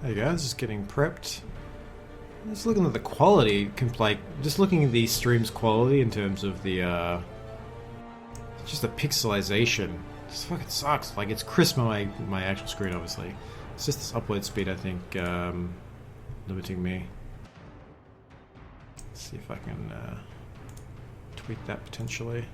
There you go, it's just getting prepped. Just looking at the quality, like, just looking at these streams' quality in terms of the, just the pixelization. It just fucking sucks. Like, it's crisp on my actual screen, obviously. It's just this upload speed, I think, limiting me. Let's see if I can, tweak that potentially.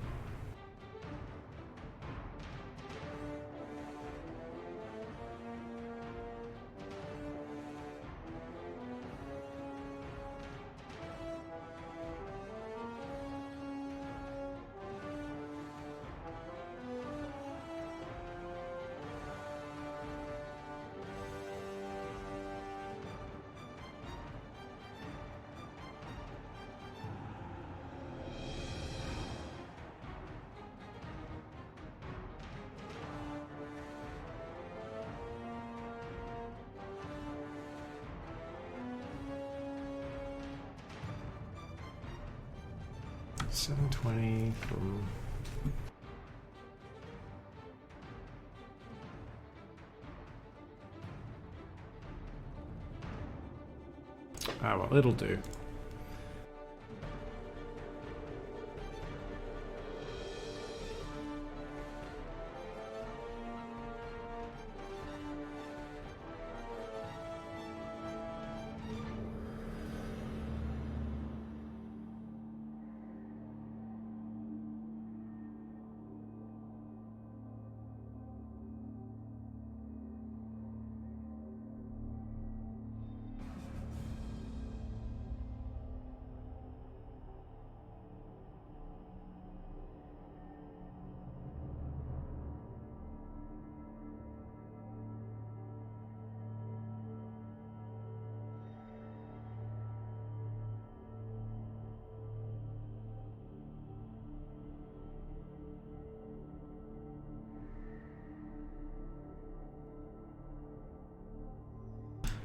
$720 from... Ah, well, it'll do.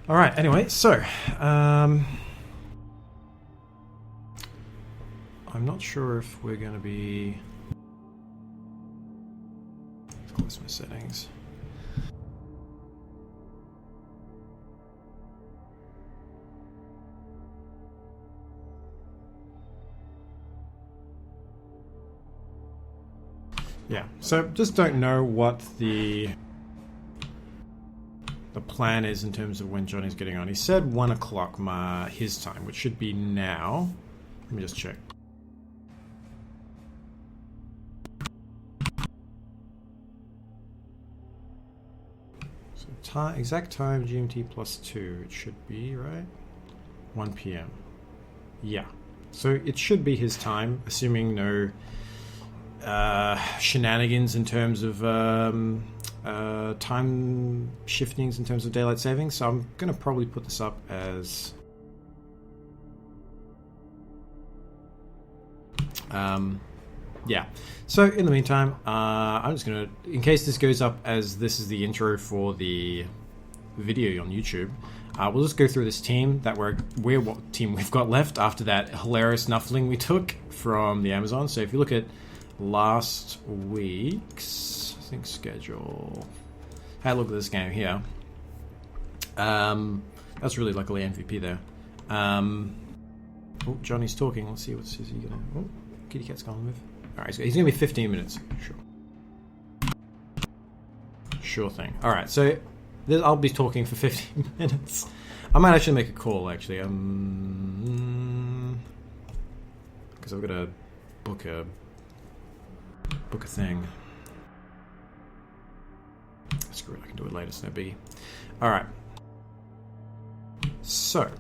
Alright, anyway, so, I'm not sure if we're going to be... Let's close my settings. Yeah, so just don't know what the plan is in terms of when Johnny's getting on. He said 1 o'clock his time, which should be now. Let me just check. So exact time GMT +2. It should be, right? 1 p.m. Yeah. So it should be his time, assuming no shenanigans in terms of time shiftings in terms of daylight savings. So I'm going to probably put this up as yeah. So in the meantime, I'm just going to, in case this goes up as this is the intro for the video on YouTube, we'll just go through this team that what team we've got left after that hilarious nuffling we took from the Amazon. So if you look at last week's, I think, schedule, had a look at this game here. That's really luckily MVP there. Oh, Johnny's talking. Let's see what's he gonna. Oh, kitty cat's gone with. All right, he's gonna be 15 minutes. Sure thing. All right, so I'll be talking for 15 minutes. I might actually make a call actually. Because I've got to book a thing. Screw it, I can do it later, it's no biggie. Alright. So.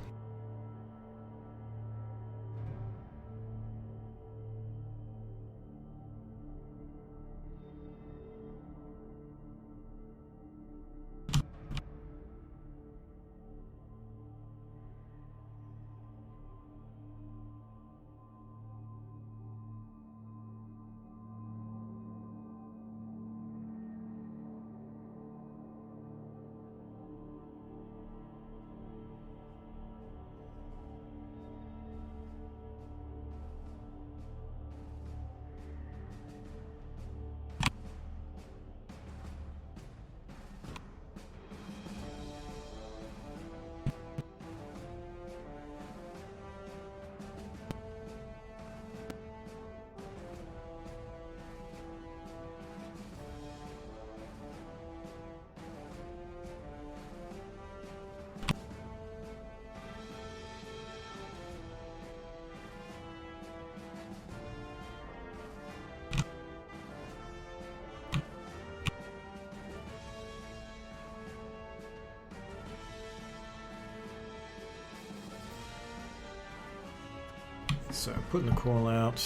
So putting the call out.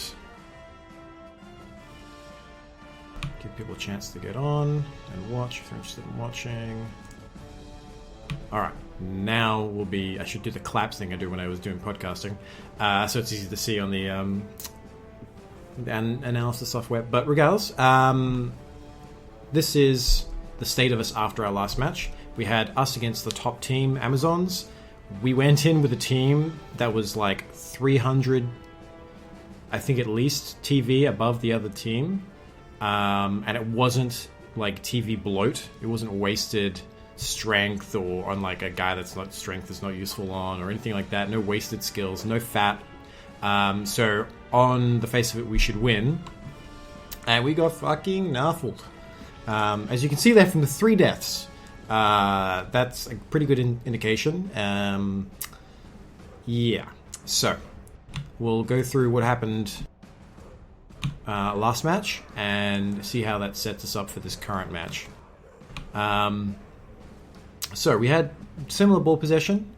Give people a chance to get on and watch if they're interested in watching. Alright, now will be... I should do the claps thing I do when I was doing podcasting. So it's easy to see on the analysis software. But regardless, this is the state of us after our last match. We had us against the top team, Amazons. We went in with a team that was like 300, I think at least, TV above the other team. And it wasn't like TV bloat. It wasn't wasted strength or on like a guy that's not strength is not useful on or anything like that. No wasted skills, no fat. So on the face of it, we should win. And we got fucking naffled. As you can see there from the 3 deaths, that's a pretty good indication. Yeah. So we'll go through what happened last match and see how that sets us up for this current match. So we had similar ball possession,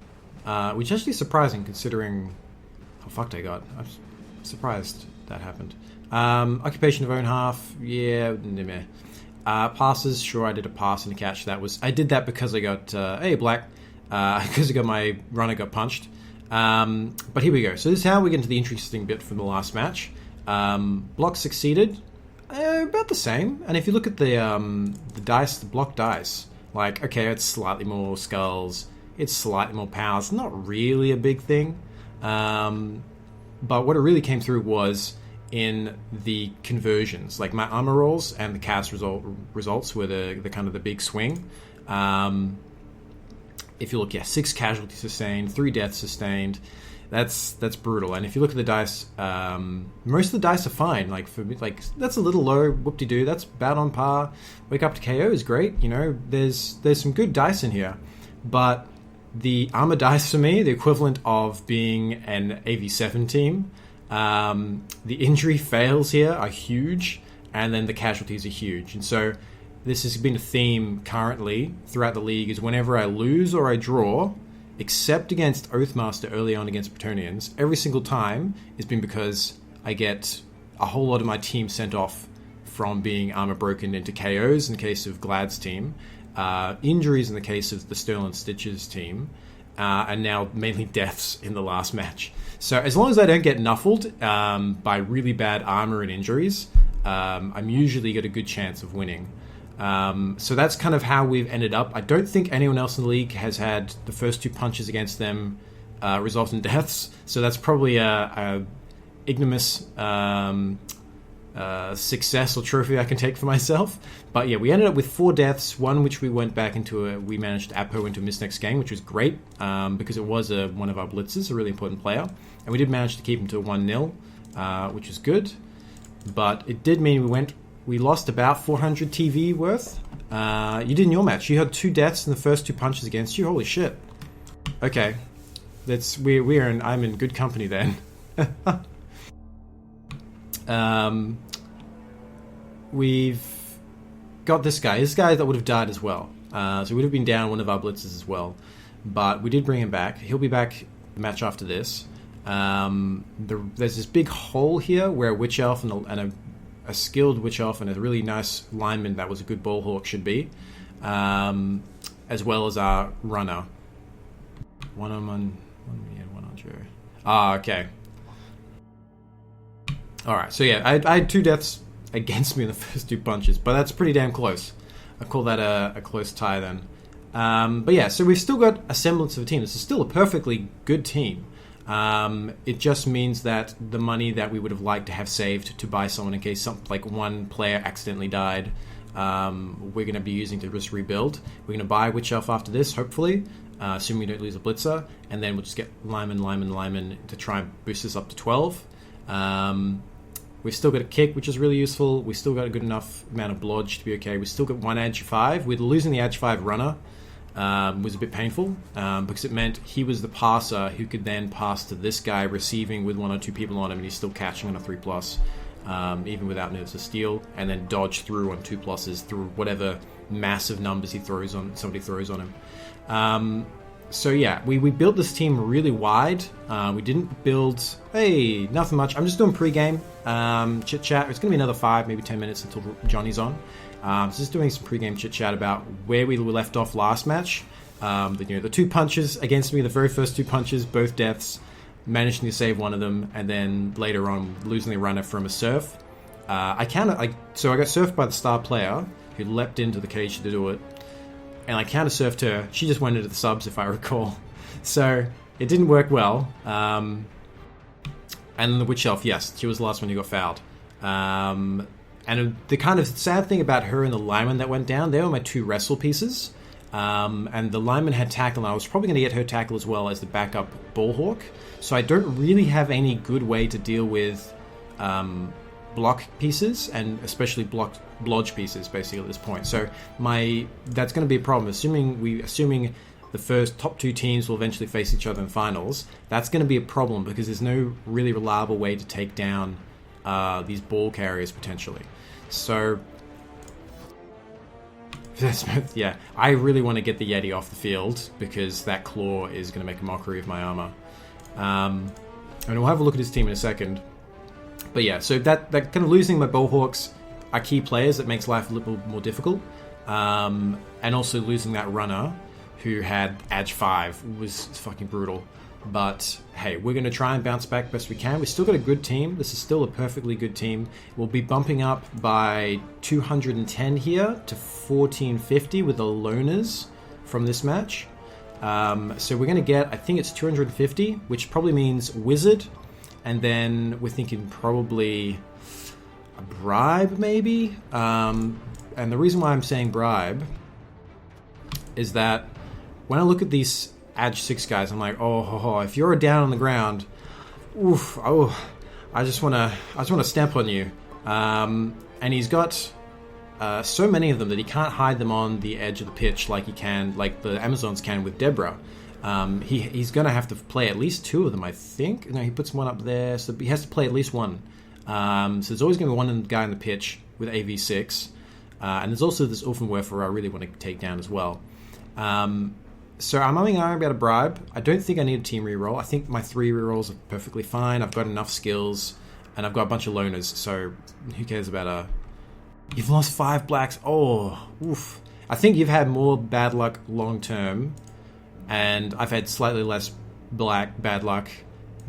which is actually surprising considering how fucked I got. I'm surprised that happened. Occupation of own half, yeah, meh. Passes, sure, I did a pass and a catch. I did that because I got black, because my runner got punched. But here we go. So this is how we get into the interesting bit from the last match. Block succeeded, about the same. And if you look at the dice, the block dice, like, okay, it's slightly more skulls, it's slightly more power. It's not really a big thing. But what it really came through was in the conversions. Like my armor rolls and the cast results were the kind of the big swing. If you look, 6 casualties sustained, 3 deaths sustained. That's brutal. And if you look at the dice, most of the dice are fine. Like for me, like that's a little low. Whoop-de-doo. That's about on par. Wake up to KO is great. You know, there's some good dice in here, but the armor dice for me, the equivalent of being an AV7 team. The injury fails here are huge, and then the casualties are huge. And so this has been a theme currently throughout the league, is whenever I lose or I draw, except against Oathmaster early on against Bretonnians, every single time it's been because I get a whole lot of my team sent off from being armor broken into KOs in the case of Glad's team, injuries in the case of the Sterling Stitches team, and now mainly deaths in the last match. So as long as I don't get nuffled by really bad armor and injuries, I'm usually got a good chance of winning. So that's kind of how we've ended up. I don't think anyone else in the league has had the first 2 punches against them result in deaths. So that's probably a ignominious success or trophy I can take for myself. But yeah, we ended up with 4 deaths, one which we went back into we managed to Apo into Miss Next Game, which was great because it was one of our blitzers, a really important player. And we did manage to keep him to 1-0, which was good. But it did mean we lost about 400 TV worth. You did in your match. You had 2 deaths in the first 2 punches against you. Holy shit. Okay. I'm in good company then. We've got this guy. This guy that would have died as well. So he would have been down one of our blitzers as well. But we did bring him back. He'll be back the match after this. There's this big hole here where a Witch Elf and a skilled Witch Elf and a really nice lineman that was a good ball hawk should be, as well as our runner. One on Joe. Okay. Alright, so yeah, I had 2 deaths against me in the first 2 punches, but that's pretty damn close. I call that a close tie then. But yeah, so we've still got a semblance of a team. This is still a perfectly good team. It just means that the money that we would have liked to have saved to buy someone in case one player accidentally died, we're going to be using to just rebuild. We're going to buy Witch Elf after this, hopefully, assuming we don't lose a blitzer, and then we'll just get lineman to try and boost this up to 12. We've still got a kick, which is really useful. We've still got a good enough amount of blodge to be okay. We've still got 1 Edge 5. With losing the Edge 5 runner, was a bit painful because it meant he was the passer who could then pass to this guy receiving with 1 or 2 people on him, and he's still catching on a 3+, even without nerves of steel, and then dodge through on 2+s through whatever massive numbers somebody throws on him. So yeah, we built this team really wide. We didn't build, hey, nothing much. I'm just doing pre-game chit chat. It's going to be another 5, maybe 10 minutes until Johnny's on. So just doing some pre-game chit chat about where we left off last match. The 2 punches against me, the very first 2 punches, both deaths, managing to save one of them, and then later on losing the runner from a surf. So I got surfed by the star player who leapt into the cage to do it. And I counter-surfed her. She just went into the subs, if I recall. So it didn't work well. And the Witch Elf, yes, she was the last one who got fouled. And the kind of sad thing about her and the lineman that went down, they were my 2 wrestle pieces. And the lineman had tackle, and I was probably going to get her tackle as well as the backup ball hawk. So I don't really have any good way to deal with block pieces, and especially blodge pieces, basically at this point. So that's going to be a problem. Assuming the first top 2 teams will eventually face each other in finals, that's going to be a problem because there's no really reliable way to take down these ball carriers potentially. So yeah, I really want to get the Yeti off the field because that claw is going to make a mockery of my armor. And we'll have a look at his team in a second. But yeah, so that kind of losing my Bullhawks are key players that makes life a little more difficult. And also losing that runner who had Edge 5 was fucking brutal. But hey, we're going to try and bounce back best we can. We've still got a good team. This is still a perfectly good team. We'll be bumping up by 210 here to 1450 with the loners from this match. So we're going to get, I think it's 250, which probably means Wizard. And then we're thinking probably a bribe, maybe. And the reason why I'm saying bribe is that when I look at these Edge 6 guys, I'm like, if you're down on the ground, I just want to stamp on you. And he's got so many of them that he can't hide them on the edge of the pitch like the Amazons can with Deborah. He's going to have to play at least 2 of them, I think. No, he puts one up there, so he has to play at least 1. So there's always going to be one guy in the pitch with AV6. And there's also this Ulfenwerfer I really want to take down as well. So I'm umming and ahhing about a bribe. I don't think I need a team reroll. I think my 3 rerolls are perfectly fine. I've got enough skills, and I've got a bunch of loners, so who cares about You've lost 5 blacks. Oh, oof. I think you've had more bad luck long term, and I've had slightly less bad luck,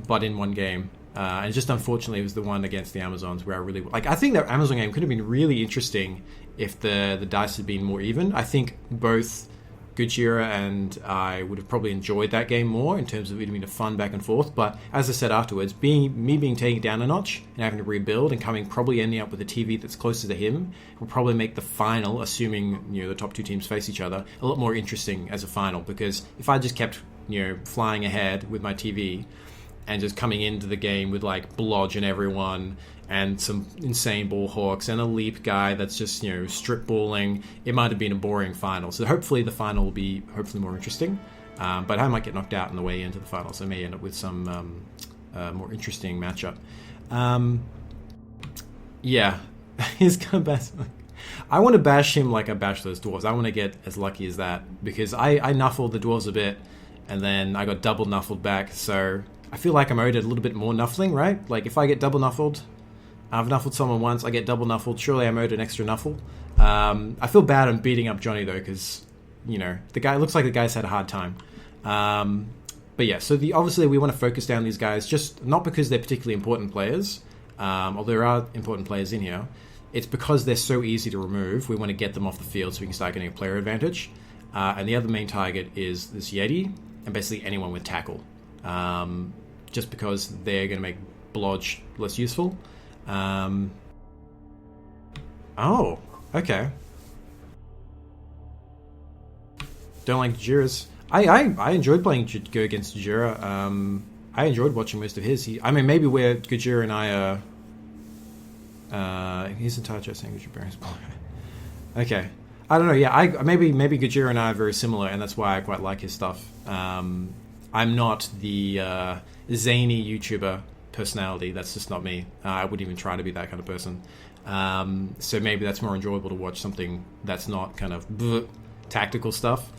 but in one game. And just unfortunately, it was the one against the Amazons where I really... I think that Amazon game could have been really interesting if the dice had been more even. I think both Gujira and I would have probably enjoyed that game more in terms of it being a fun back and forth. But as I said afterwards, being taken down a notch and having to rebuild and probably ending up with a TV that's closer to him will probably make the final, assuming the top 2 teams face each other, a lot more interesting as a final. Because if I just kept flying ahead with my TV and just coming into the game with blodge and everyone and some insane ball hawks and a leap guy that's just strip balling, it might have been a boring final. So hopefully the final will be more interesting, but I might get knocked out on the way into the final, so I may end up with some more interesting matchup. Yeah, he's gonna bash. I want to bash him like I bash those dwarves. I want to get as lucky as that because I nuffled the dwarves a bit and then I got double nuffled back, so I feel like I'm owed a little bit more nuffling, right? If I get double nuffled, I've nuffled someone once, I get double nuffled, surely I'm owed an extra nuffle. I feel bad on beating up Johnny, though, because, the guy looks like the guy's had a hard time. But yeah, so obviously we want to focus down these guys, just not because they're particularly important players, although there are important players in here. It's because they're so easy to remove. We want to get them off the field so we can start getting a player advantage. And the other main target is this Yeti, and basically anyone with tackle. Just because they're going to make blodge less useful. Oh, okay. Don't like Jira's. I enjoyed playing Go against Jira. I enjoyed watching most of his. Maybe where Gujira and I are... he's in touch, I think Gujira Bearings. Okay. I don't know, yeah. Maybe Gujira and I are very similar, and that's why I quite like his stuff. I'm not the zany YouTuber personality. That's just not me. I wouldn't even try to be that kind of person. So maybe that's more enjoyable to watch something that's not kind of tactical stuff.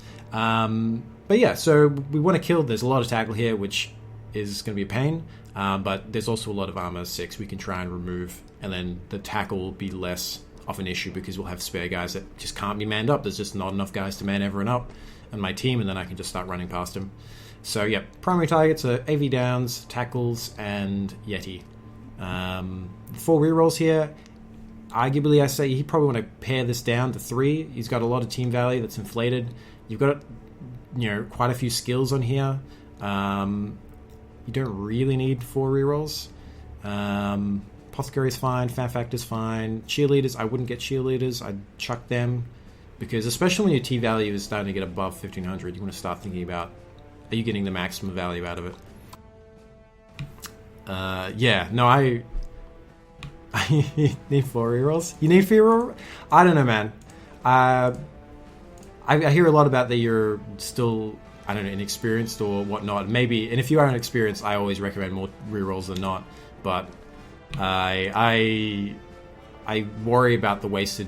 But yeah, so we want to kill. There's a lot of tackle here, which is going to be a pain. But there's also a lot of armor 6 we can try and remove. And then the tackle will be less of an issue because we'll have spare guys that just can't be manned up. There's just not enough guys to man everyone up on my team, and then I can just start running past them. So yeah, primary targets are AV downs, tackles, and Yeti. 4 rerolls here. Arguably, I say you probably want to pare this down to 3. He's got a lot of team value that's inflated. You've got, quite a few skills on here. You don't really need 4 rerolls. Apothecary's fine, Fan Factor's fine. Cheerleaders, I wouldn't get cheerleaders. I'd chuck them. Because especially when your T value is starting to get above 1500, you want to start thinking about, are you getting the maximum value out of it? I need 4 rerolls. You need 4 rerolls? I don't know, man. I hear a lot about that you're still, I don't know, inexperienced or whatnot. Maybe, and if you are inexperienced, I always recommend more rerolls than not. But I worry about the wasted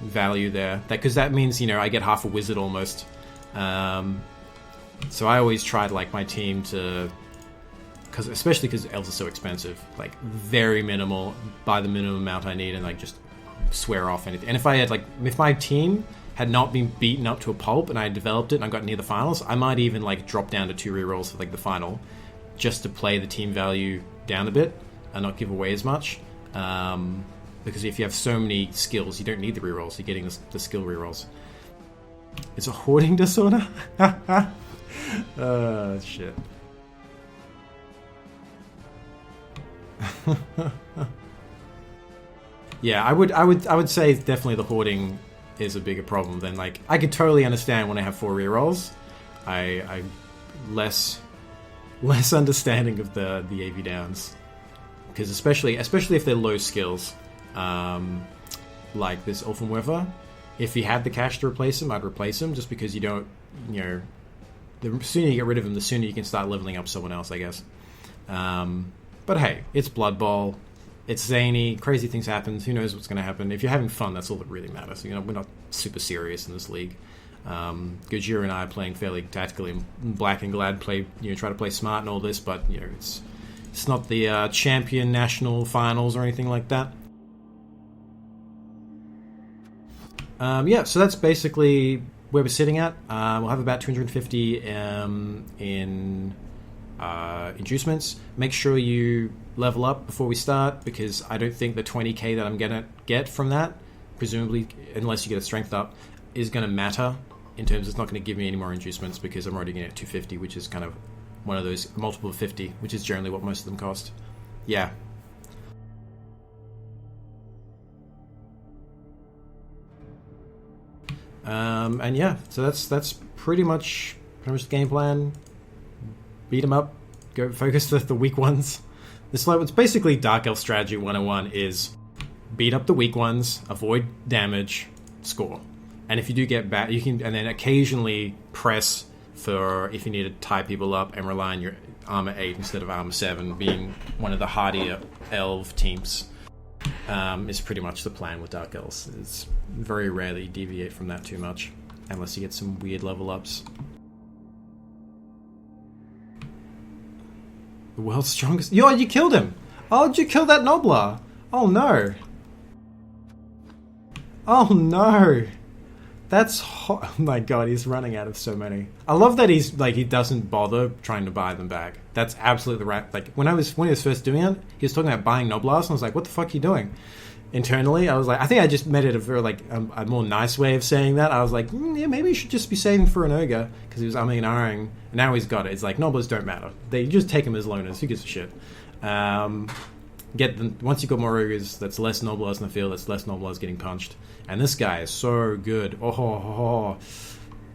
value there, because that means I get half a wizard almost. So I always tried my team to, especially because elves are so expensive, very minimal, buy the minimum amount I need, and just swear off anything. And if I had if my team had not been beaten up to a pulp and I had developed it and I got near the finals, I might even drop down to 2 rerolls for the final, just to play the team value down a bit and not give away as much. Because if you have so many skills, you don't need the rerolls. You're getting the skill rerolls. It's a hoarding disorder. Shit. Yeah, I would say definitely the hoarding is a bigger problem than I could totally understand when I have 4 rerolls. I less understanding of the AV downs, because especially if they're low skills, like this Ulfenwerfer. If you had the cash to replace him, I'd replace him, just because you don't, the sooner you get rid of him, the sooner you can start leveling up someone else, I guess. But hey, it's Blood Bowl. It's zany. Crazy things happen. Who knows what's going to happen? If you're having fun, that's all that really matters. We're not super serious in this league. Gojira and I are playing fairly tactically, and Black and Glad try to play smart and all this, but it's not the champion national finals or anything like that. So that's basically where we're sitting at. We'll have about 250 in inducements. Make sure you level up before we start, because I don't think the 20k that I'm gonna get from that, presumably, unless you get a strength up, is gonna matter in terms it's not going to give me any more inducements, because I'm already getting at 250, which is kind of one of those multiple of 50, which is generally what most of them cost. Yeah. And yeah, so that's pretty much the game plan. Beat them up, go focus the weak ones. This it's basically Dark Elf strategy 101 is beat up the weak ones, avoid damage, score. And if you do get bad, you can, and then occasionally press for if you need to tie people up and rely on your armor 8 instead of armor 7, being one of the hardier elf teams. Is pretty much the plan with Dark Elves. It's very rarely deviate from that too much, unless you get some weird level ups. The world's strongest. Yo, you killed him! Oh, did you kill that Nobler? Oh no! Oh no! That's oh my god, he's running out of so many. I love that he's he doesn't bother trying to buy them back. That's absolutely right. When he was first doing it, he was talking about buying Noblast, and I was like, what the fuck are you doing? Internally, I was like, I think I just made it a very a more nice way of saying that. I was like, yeah, maybe you should just be saving for an ogre, because he was umming and ahhing. And now he's got it. It's like Noblars don't matter. They just take them as loners. Who gives a shit? Get them once you've got more ogres. That's less Noblars in the field. That's less Noblars getting punched. And this guy is so good. Oh,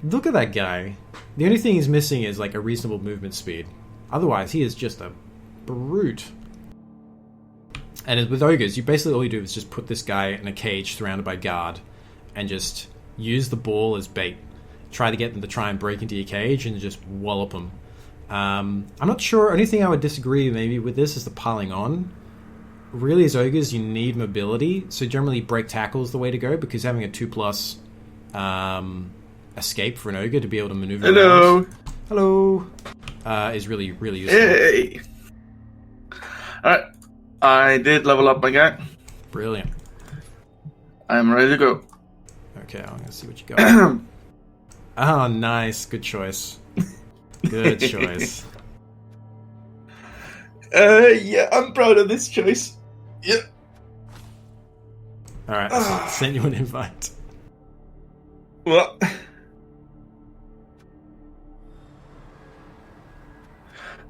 look at that guy. The only thing he's missing is a reasonable movement speed. Otherwise, he is just a brute. And with ogres, all you do is just put this guy in a cage surrounded by guard, and just use the ball as bait. Try to get them to try and break into your cage and just wallop them. I'm not sure. Only thing I would disagree maybe with this is the piling on. Really, as ogres, you need mobility, so generally break tackle is the way to go, because having a 2+ escape for an ogre to be able to maneuver Hello. around. Hello. Is really, really useful. Hey. Alright. I did level up my guy. Brilliant. I'm ready to go. Okay, I'm gonna see what you got. Oh, nice. Good choice. Good choice. Yeah, I'm proud of this choice. Yeah. Alright, so send you an invite. What?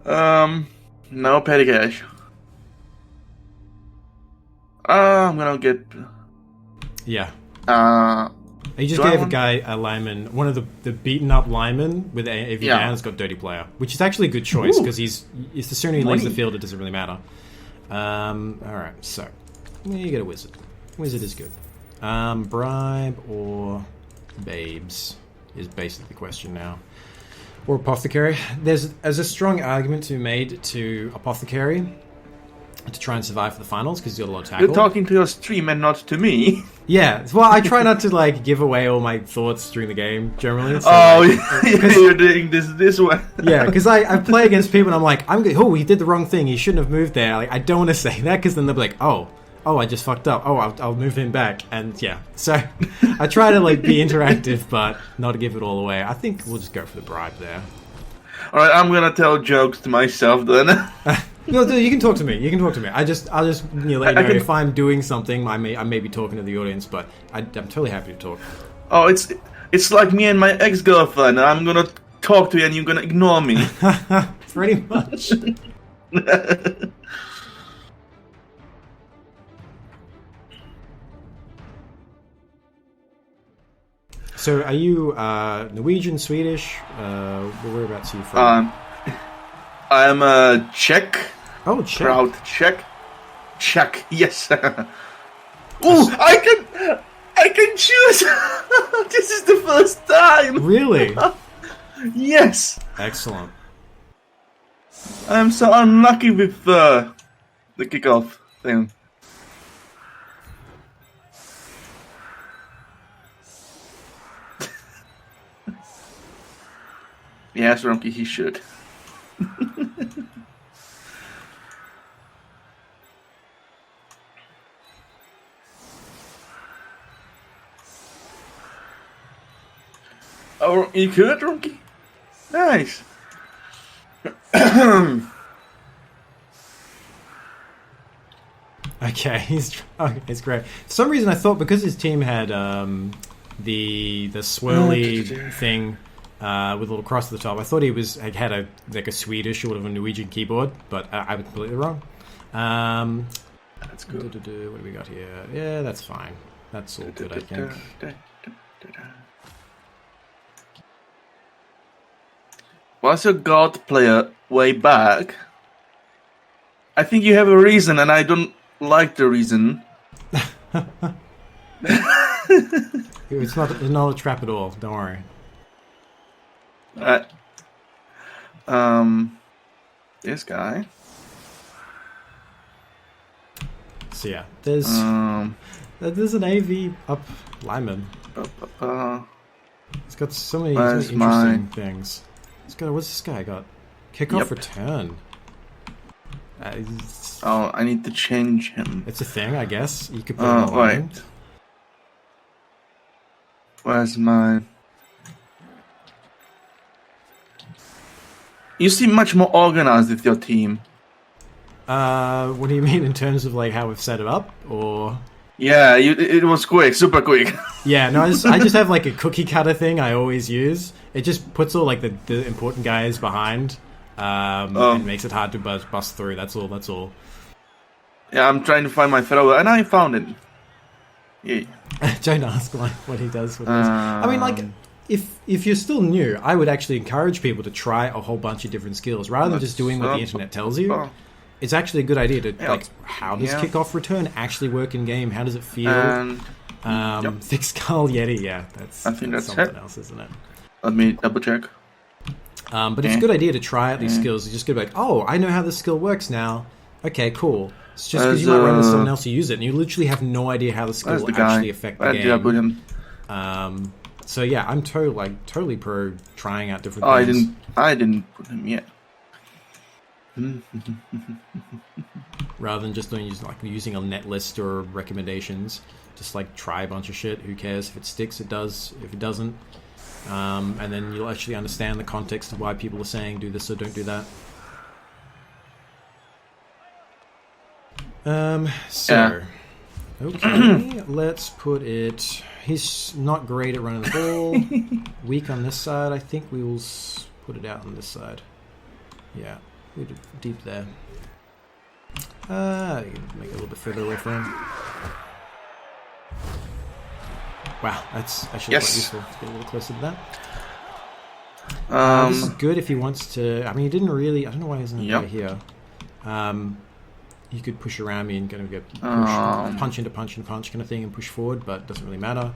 No petty cash. I'm gonna get. Yeah. He just Do I gave a want- guy a lineman, one of the beaten up linemen with AV Yeah. down has got dirty player, which is actually a good choice Ooh. because the sooner he leaves the Money. field, it doesn't really matter. Alright, so you get a wizard. Wizard is good. Bribe or babes is basically the question now. Or apothecary. There's a strong argument to be made to apothecary to try and survive for the finals because he's got a lot of tackle. You're talking to your stream and not to me. Yeah, well, I try not to like give away all my thoughts during the game generally. So, Oh, like, you're doing this way. yeah, because I play against people and I'm like, oh, he did the wrong thing. He shouldn't have moved there. Like, I don't want to say that because then they'll be like, oh, I just fucked up. Oh, I'll move him back. And yeah, so I try to like be interactive, but not to give it all away. I think we'll just go for the bribe there. All right, I'm gonna tell jokes to myself then. No, you can talk to me. You can talk to me. I'll just let you know I can- if I'm doing something. I may be talking to the audience, but I'm totally happy to talk. Oh, it's like me and my ex-girlfriend. I'm gonna talk to you and you're gonna ignore me. Pretty much. So, are you Norwegian, Swedish? Whereabouts are you from? I'm a Czech. Oh, Czech. Proud Czech. Czech, yes. Ooh, I can choose. This is the first time. Really? Yes. Excellent. I'm so unlucky with the kickoff thing. Yes, Rumkey, he should. Oh, you could, Rumkey? Nice. Okay, it's great. For some reason, I thought because his team had the swirly thing with a little cross at the top, I thought he had a Swedish or a Norwegian keyboard, but I was completely wrong. That's good. What do we got here? Yeah, that's fine. That's all good, I think. Was a god player way back? I think you have a reason, and I don't like the reason. It's not a trap at all. Don't worry. This guy. So yeah, there's an AV up lineman. It's got so many interesting things. What's this guy got? Kickoff return. Oh, I need to change him. It's a thing, I guess. You could put it on. Wait. Where's mine? You seem much more organized with your team. What do you mean in terms of like how we've set it up, or? Yeah, it was quick, super quick. Yeah, no, I just have like a cookie cutter thing I always use. It just puts all like the important guys behind, and makes it hard to bust through. That's all. Yeah, I'm trying to find my thrower, and I found it. Yeah. Don't ask what he does with this. I mean, like, if you're still new, I would actually encourage people to try a whole bunch of different skills rather than just doing what the internet tells you. It's actually a good idea to how does kickoff return actually work in game? How does it feel? And, Thick Skull Yeti, yeah, I think that's something else, isn't it? Let me double check. But it's a good idea to try out these skills. You just go like, oh, I know how this skill works now. Okay, cool. It's just because you might run into someone else who use it, and you literally have no idea how the skill will actually affect the game. So yeah, I'm totally pro trying out different Oh, things. I didn't put him yet. Rather than just using a net list or recommendations. Just like try a bunch of shit. Who cares? If it sticks, it does. If it doesn't, and then you'll actually understand the context of why people are saying do this or don't do that. Okay, let's put it. He's not great at running the ball. Weak on this side. I think we will put it out on this side. Yeah, we did deep there. Make it a little bit further away from him. Wow, that's actually quite useful to get a little closer to that. This is good if he wants to. I mean, he didn't really. I don't know why he isn't over here. He could push around me and kind of get punch into punch and punch kind of thing and push forward, but it doesn't really matter.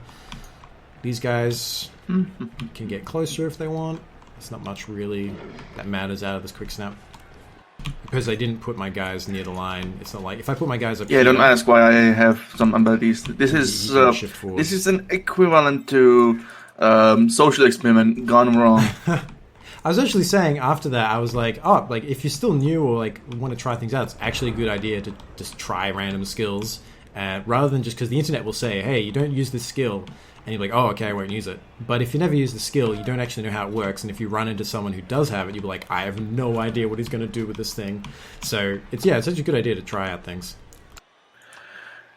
These guys can get closer if they want. There's not much really that matters out of this quick snap. Because I didn't put my guys near the line, it's not like if I put my guys up here... don't ask why I have some abilities. This is an equivalent to social experiment gone wrong. I was actually saying after that, I was like, oh, like if you're still new or like want to try things out, it's actually a good idea to just try random skills rather than just because the internet will say, hey, you don't use this skill. And you're like, oh, okay, I won't use it. But if you never use the skill, you don't actually know how it works. And if you run into someone who does have it, you'll be like, I have no idea what he's going to do with this thing. So, it's such a good idea to try out things.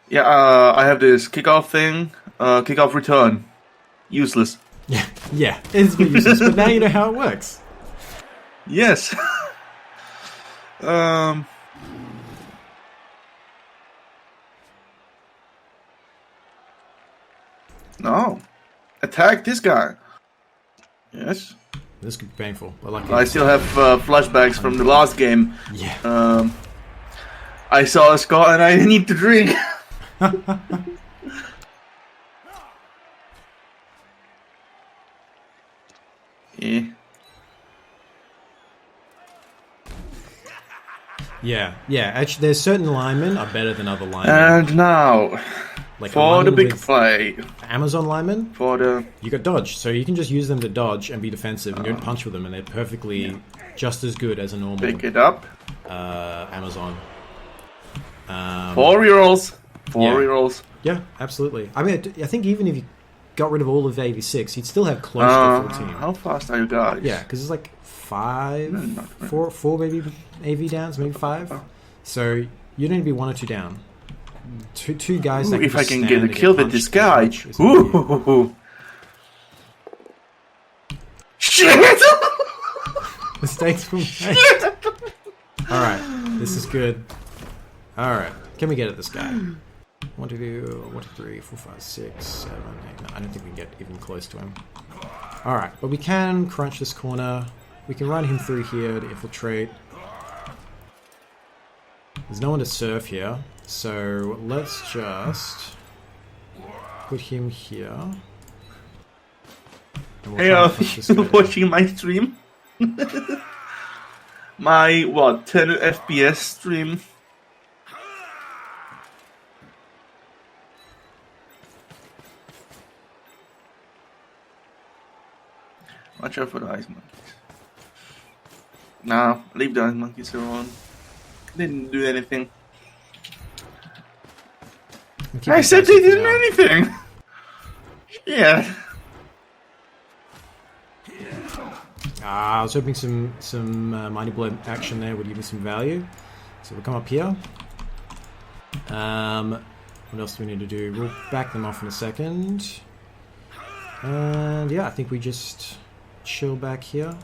Yeah, I have this kickoff thing. Kickoff return. Useless. Yeah, it's a bit useless. But now you know how it works. Yes. No. Attack this guy. Yes. This could be painful. But I still have flashbacks from the last game. Yeah. I saw a scar and I need to drink. Yeah. Actually, there's certain linemen are better than other linemen. And now... Like for the big play. Amazon linemen, you got dodge, so you can just use them to dodge and be defensive, and you don't punch with them, and they're perfectly just as good as a normal. Pick it up. Amazon. 4-year-olds. 4-year-olds. Yeah, absolutely. I mean, I think even if you got rid of all of AV6, you'd still have close to full team. How fast are you guys? Yeah, because it's like 4 maybe AV downs, maybe 5. So you don't need to be 1 or 2 down. Two guys that if I can get a kill with this guy. Shit! Mistakes from me. Alright, this is good. Alright, can we get at this guy? 1, 2, 3, 4, 5, 6, 7, 8, 9. I don't think we can get even close to him. Alright, but we can crunch this corner. We can run him through here to infiltrate. There's no one to surf here. So let's just put him here. Hey, are you watching my stream? My 10 FPS stream. Watch out for the ice monkeys. Nah, leave the ice monkeys alone. Didn't do anything. I said they didn't do anything! Yeah. I was hoping some Mighty Blow action there would give me some value. So we'll come up here. What else do we need to do? We'll back them off in a second. And yeah, I think we just chill back here.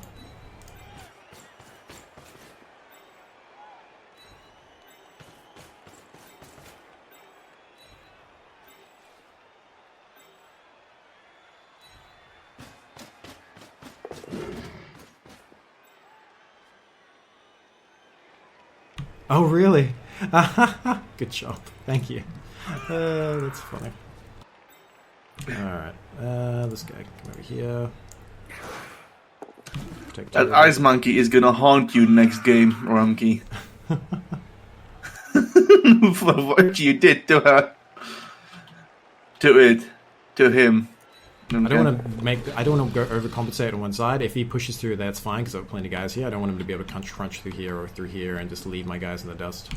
Oh, really? Good job. Thank you. That's funny. Alright. This guy can come over here. That ice monkey is gonna haunt you next game, Rumkey. For what you did to her. To him. I don't want to I don't want to go overcompensate on one side. If he pushes through, that's fine because I've plenty of guys here. I don't want him to be able to crunch through here or through here and just leave my guys in the dust.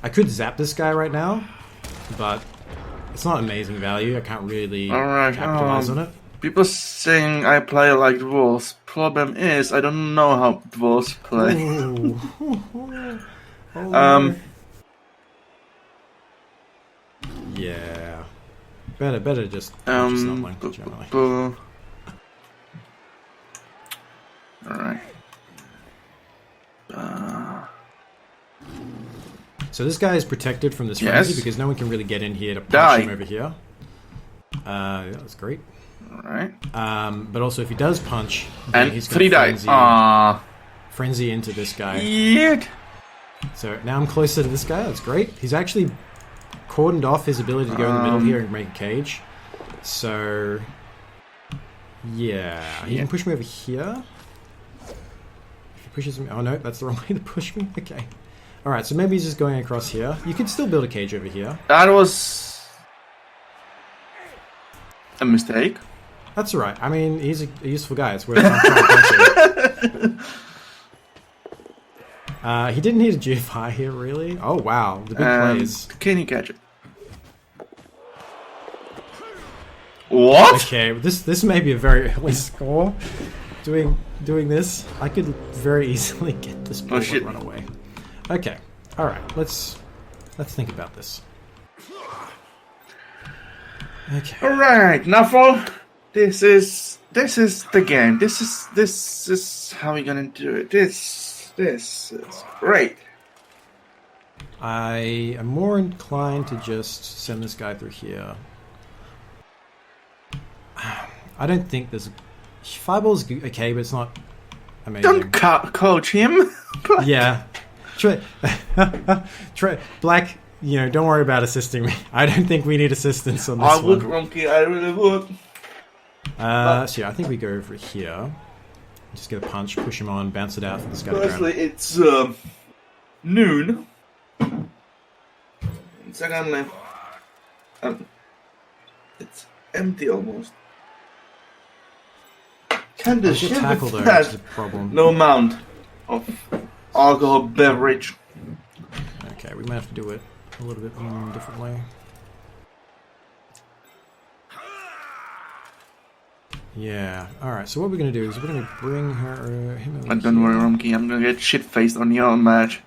I could zap this guy right now, but it's not amazing value. I can't really capitalize on it. People saying I play like dwarves. Problem is, I don't know how dwarves play. Yeah. Better just snubbling, generally. Alright. So this guy is protected from this frenzy because no one can really get in here to punch him over here. Yeah, that's great. Alright. But also if he does punch, and he's going to frenzy into this guy. Yeah. So now I'm closer to this guy. That's great. He's actually cordoned off his ability to go in the middle here and make a cage. So yeah, he can push me over here. If he pushes me, oh no, that's the wrong way to push me. Okay. All right, so maybe he's just going across here. You could still build a cage over here. That was a mistake. That's all right. I mean, he's a useful guy. It's worth trying to punch him. He didn't need a GFI here, really. Oh, wow. The big plays. Can you catch it? What? Okay, this may be a very early score. Doing this, I could very easily get this ball and run away. Okay, all right. Let's think about this. Okay. All right, Nuffle. This is the game. This is how we're gonna do it. This is great. I am more inclined to just send this guy through here. I don't think there's... Fireball's okay, but it's not amazing. Don't coach him. Yeah. Black, don't worry about assisting me. I don't think we need assistance on this one. I would, Ronky. I really would. So yeah, I think we go over here. Just get a punch, push him on, bounce it out for this guy. Firstly, it's noon. Secondly, it's empty almost. Can the ship have the problem? No amount of alcohol beverage? Okay, we might have to do it a little bit differently. Yeah. All right. So what we're gonna do is we're gonna bring him over. Don't worry, Rumkey. I'm gonna get shit faced on your match.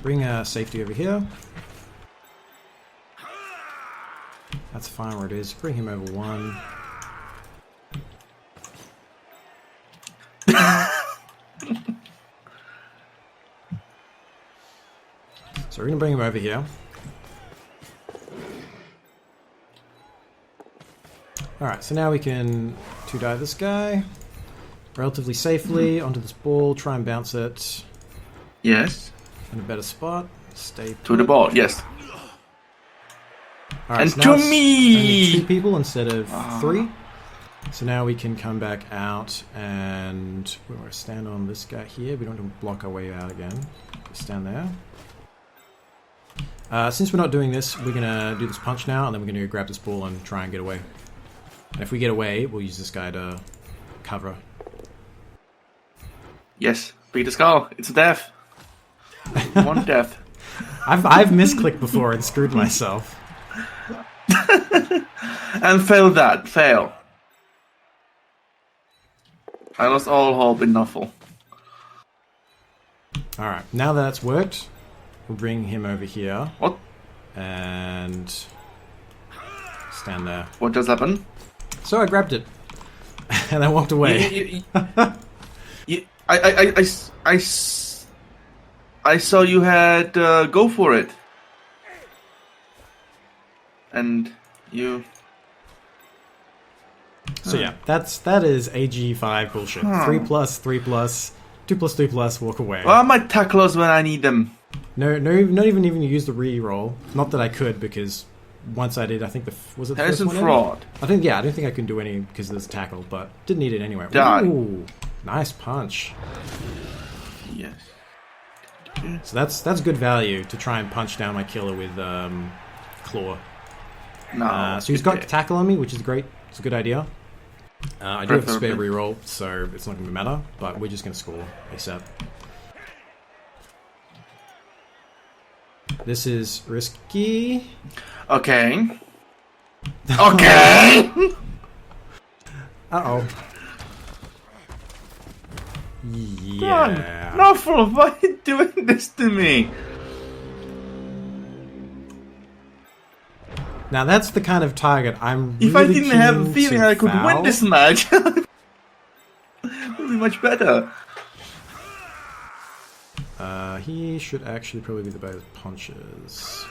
Bring safety over here. That's fine where it is. Bring him over one. So we're gonna bring him over here. Alright, so now we can 2-die this guy relatively safely onto this ball, try and bounce it. Yes. In a better spot. Stay to the ball, yes. Alright, and so to me! 2 people instead of 3. So now we can come back out and we're going to stand on this guy here. We don't want to block our way out again. Just stand there. Since we're not doing this, we're going to do this punch now, and then we're going to grab this ball and try and get away. And if we get away, we'll use this guy to cover. Yes, beat the skull. It's a death. One death. I've misclicked before and screwed myself. And failed that. Fail. I lost all hope in Nuffle. Alright, now that's worked, we'll bring him over here. What? And stand there. What just happened? So I grabbed it. And I walked away. I saw you had go for it. And you... So yeah, that is AG5 bullshit. 3+, 3+, 2+, 2+, walk away. Well, I might tackle us when I need them. No, not even use the re-roll. Not that I could, because once I did, I think was it the Harrison first one? Fraud. I don't think I can do any because of this tackle, but didn't need it anyway. Die. Ooh, nice punch. Yes. So that's good value to try and punch down my killer with claw. No. So he's got tackle on me, which is great. It's a good idea. I do have a spare reroll, so it's not going to matter. But we're just going to score ASAP. This is risky. Okay. Okay. Uh-oh. Yeah. Nuffle, why are you doing this to me? Now that's the kind of target I'm really If I didn't have a keen feeling to I could foul. win this match, it would be much better. He should actually probably be the better punches.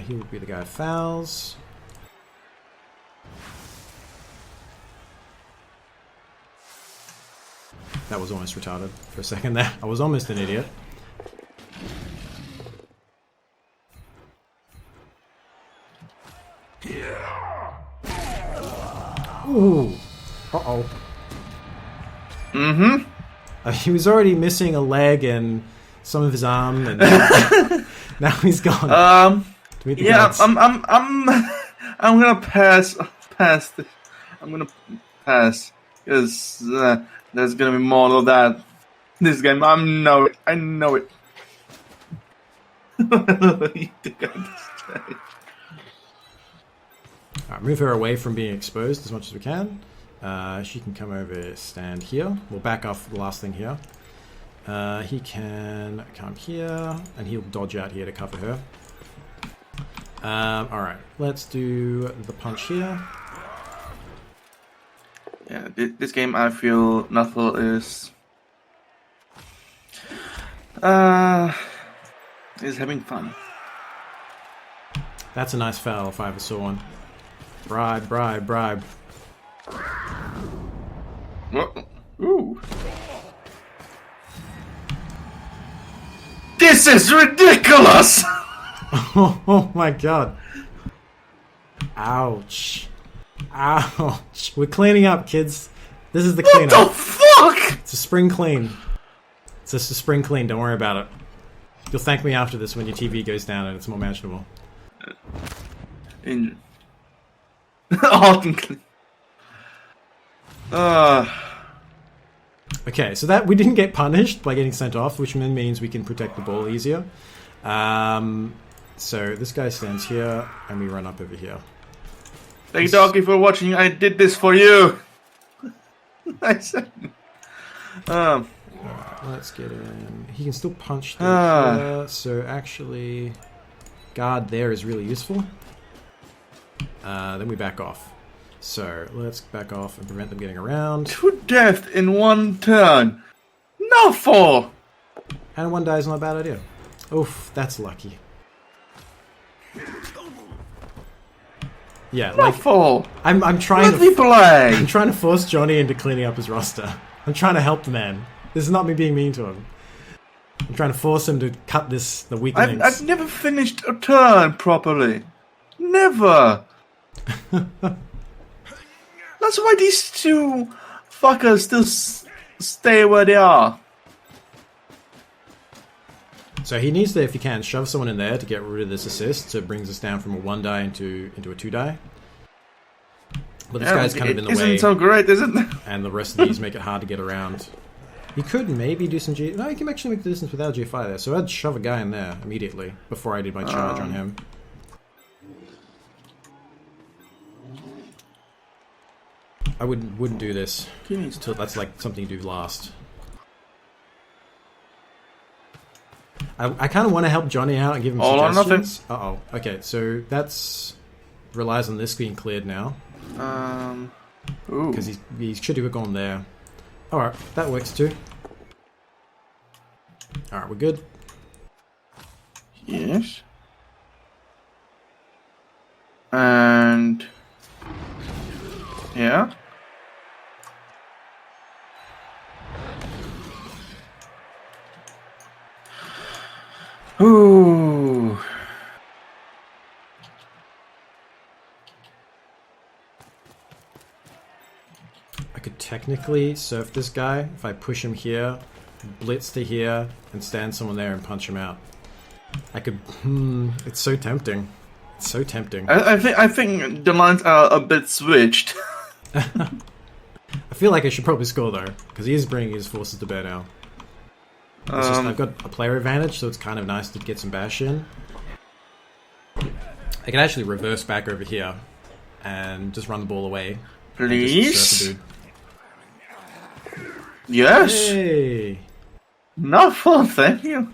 He would be the guy who fouls. That was almost retarded for a second there. I was almost an idiot. Ooh. Uh-oh. Mm-hmm. He was already missing a leg and some of his arm, and now he's gone. Yeah, I'm gonna pass this. I'm gonna pass because there's gonna be more of that. This game, I know it. Alright, move her away from being exposed as much as we can. She can come over, stand here. We'll back off the last thing here. He can come here, and he'll dodge out here to cover her. Alright, let's do the punch here. Yeah, this game I feel Nuffle is having fun. That's a nice foul if I ever saw one. Bribe, bribe, bribe. Ooh. This is ridiculous! Oh my god. Ouch. Ouch. We're cleaning up, kids. This is the cleanup. What the fuck? It's a spring clean. It's just a spring clean, don't worry about it. You'll thank me after this when your TV goes down and it's more manageable. Okay, so that we didn't get punished by getting sent off, which means we can protect the ball easier. So this guy stands here, and we run up over here. Thank Doggy for watching. I did this for you. I said. Let's get in. He can still punch through here, so actually, guard there is really useful. Then we back off. So let's back off and prevent them getting around. 2 deaths in 1 turn. No 4. And 1 die is not a bad idea. Oof, that's lucky. Yeah, like I'm trying I'm trying to force Johnny into cleaning up his roster. I'm trying to help the man. This is not me being mean to him. I'm trying to force him to cut the weak links. I've never finished a turn properly. Never. That's why these 2 fuckers still stay where they are. So he needs to, if he can, shove someone in there to get rid of this assist, so it brings us down from a 1 die into a 2 die. But this guy's kind of in the way. Isn't so great, is it? And the rest of these make it hard to get around. He could maybe do some G... No, he can actually make the distance without G5 there. So I'd shove a guy in there immediately before I did my charge on him. I wouldn't do this. Until that's like something you do last. I kind of want to help Johnny out and give him suggestions. Uh-oh. Okay, so that's... relies on this being cleared now. Because he should have gone there. Alright, that works too. Alright, we're good. Yes. And... yeah. Ooh. I could technically surf this guy if I push him here blitz to here and stand someone there and punch him out. I could. It's so tempting. It's so tempting. I think the lines are a bit switched. I feel like I should probably score though, because he is bringing his forces to bear now. It's just, I've got a player advantage, so it's kind of nice to get some bash in. I can actually reverse back over here and just run the ball away. Please? Yes! Hey! No fun, thank you.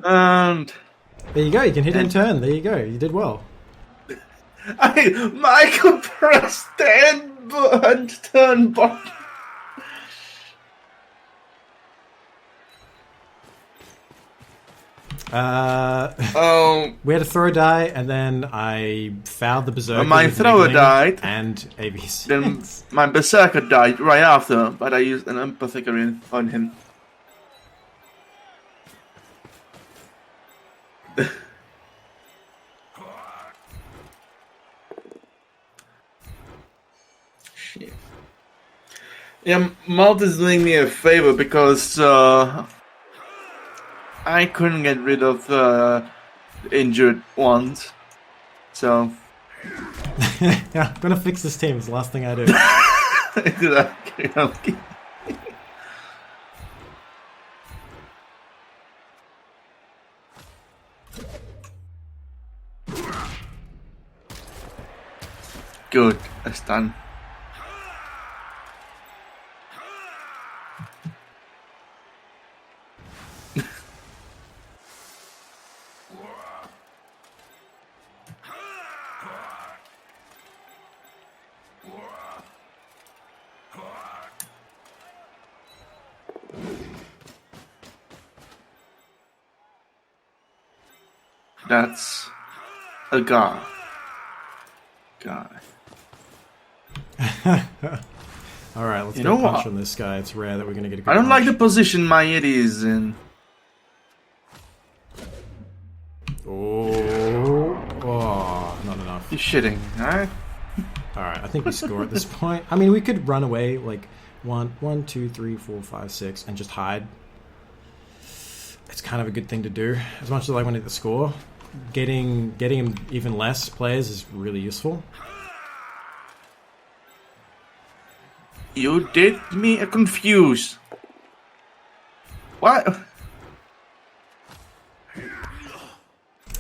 And... There you go, you can hit in turn. There you go, you did well. Michael pressed the end button, turn button. We had a throw die, and then I fouled the berserker. My thrower died, and ABs. Then my berserker died right after, but I used an apothecary on him. Shit. Yeah, Malt is doing me a favor because I couldn't get rid of injured ones, so... Yeah, I'm gonna fix this team, it's the last thing I do. Okay. Good, that's done. That's a guy. Alright, let's get a punch on this guy. It's rare that we're going to get a good I don't punch. like the position my Yeti is in. Oh, not enough. You're shitting, alright? Alright, I think we score at this point. I mean, we could run away, like, 1, 2, 3, 4, 5, 6, and just hide. It's kind of a good thing to do. As much as I wanted to score, getting him even less players is really useful. You did me confused. What?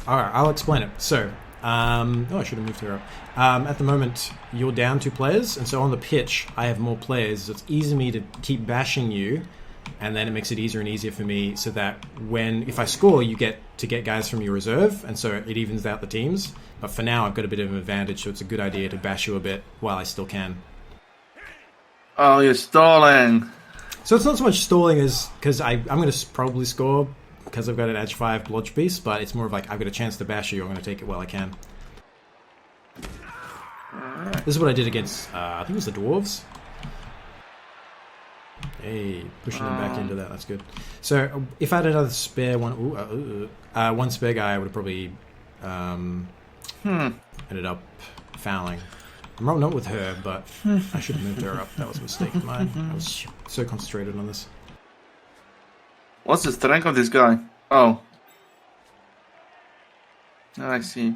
Alright, I'll explain it. So, I should have moved her up. At the moment, you're down 2 players, and so on the pitch, I have more players, so it's easy for me to keep bashing you, and then it makes it easier and easier for me so that if I score, you get to get guys from your reserve, and so it evens out the teams. But for now, I've got a bit of an advantage, so it's a good idea to bash you a bit while I still can. Oh, you're stalling. So it's not so much stalling as because I'm going to probably score because I've got an Edge 5 Blodge Beast, but it's more of like I've got a chance to bash you. I'm going to take it while I can. Right. This is what I did against, I think it was the Dwarves. Hey, pushing them back into that. That's good. So if I had another spare one, one spare guy, I would have probably ended up fouling. I'm not with her, but I should have moved her up. That was a mistake of mine. I was so concentrated on this. What's the strength of this guy? Oh. I see.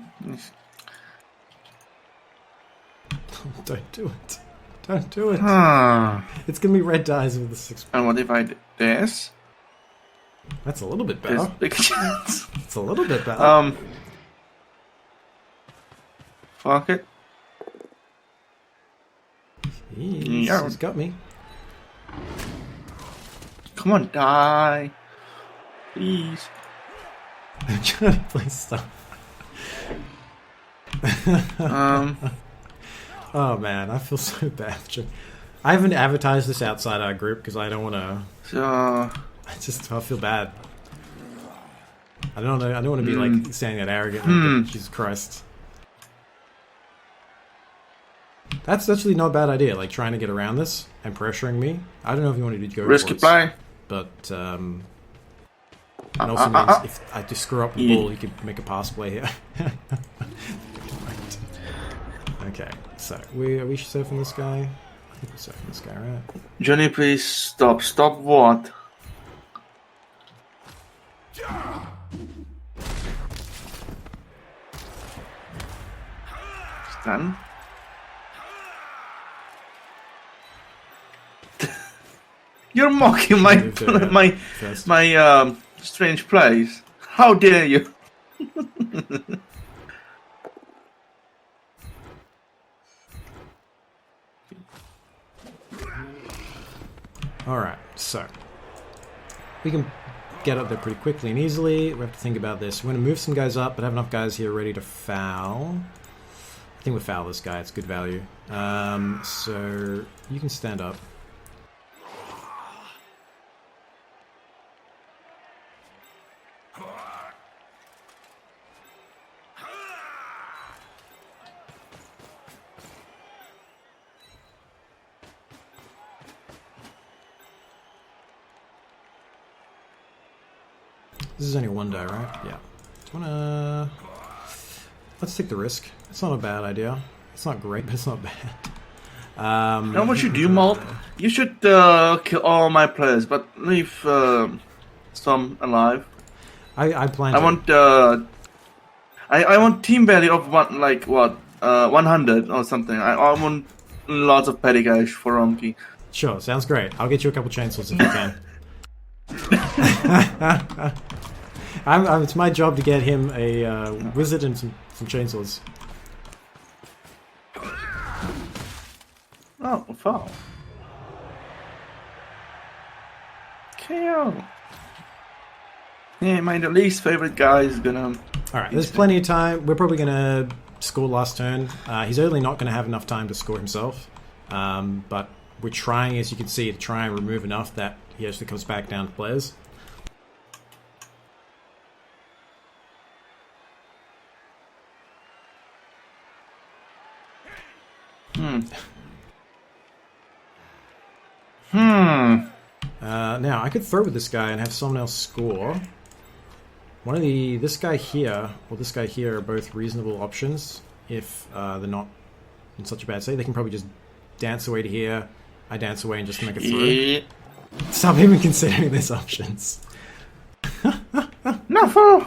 Don't do it. Don't do it. It's going to be red dies with the 6. And what if I did this? That's a little bit better. Big chance. It's a little bit better. Fuck it. He's got me. Come on, die. Please. I'm trying to play stuff. Oh man, I feel so bad. I haven't advertised this outside our group because I don't want to. I feel bad. I don't want to be like saying that arrogant. Jesus Christ. That's actually not a bad idea. Like trying to get around this and pressuring me. I don't know if you wanted to go risky play, but it also means if I just screw up the ball, you could make a pass play here. Right. Okay, so are we surfing this guy? I We're surfing this guy, right? Johnny, please stop. Stop what? Stun. You're mocking my strange plays. How dare you? Alright, so we can get up there pretty quickly and easily. We have to think about this. We're going to move some guys up, but have enough guys here ready to foul. I think we'll foul this guy. It's good value. So you can stand up. This is only one die, right? Yeah. Do you wanna... Let's take the risk. It's not a bad idea. It's not great, but it's not bad. You know what you do, Malt? You should kill all my players, but leave some alive. I plan to. I want team value of 100 or something. I want lots of petty cash for Ronki. Sure, sounds great. I'll get you a couple chainsaws if you can. It's my job to get him a wizard and some chainsaws. Oh, foul. KO. Yeah, my least favorite guy is gonna... Alright, there's plenty of time. We're probably gonna score last turn. He's only not gonna have enough time to score himself. But we're trying, as you can see, to try and remove enough that he actually comes back down to players. Now I could throw with this guy and have someone else score. This guy here or this guy here are both reasonable options if they're not in such a bad state. They can probably just dance away to here. I dance away and just make a throw. Stop even considering these options. No foul.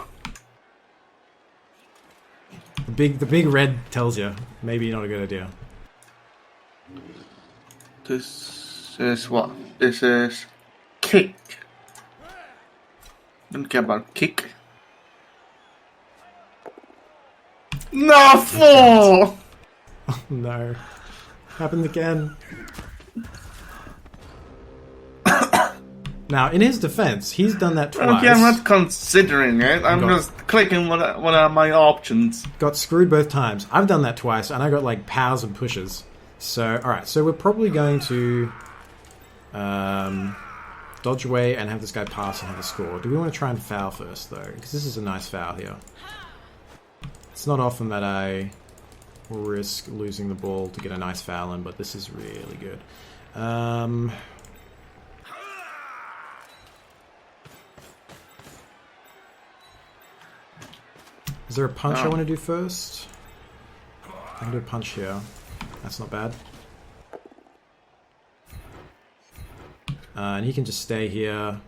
The big red tells you maybe not a good idea. This is what? This is kick. Don't care about kick. No, four! Oh no. Happened again. Now, in his defense, he's done that twice. Okay, I'm not considering it. I'm just clicking what are my options. Got screwed both times. I've done that twice, and I got like powers and pushes. So, alright, so we're probably going to dodge away and have this guy pass and have a score. Do we want to try and foul first, though? Because this is a nice foul here. It's not often that I risk losing the ball to get a nice foul in, but this is really good. Is there a punch I want to do first? I can do a punch here. That's not bad. And he can just stay here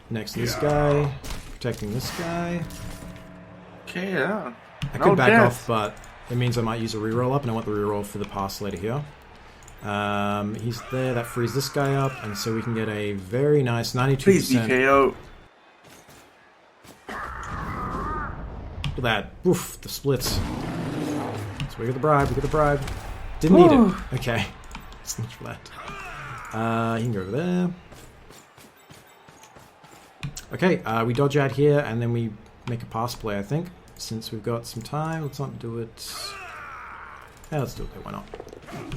next to this guy, protecting this guy. Okay, yeah. I could back off, but it means I might use a reroll up, and I want the reroll for the pass later here. He's there, that frees this guy up, and so we can get a very nice 92%. Please be KO. Look at that. Oof, the splits. So we got the bribe, we got the bribe. Didn't need it. Okay. So much for that. He can go over there. Okay, we dodge out here, and then we make a pass play, I think. Since we've got some time, let's not do it. Yeah, let's do it there, why not?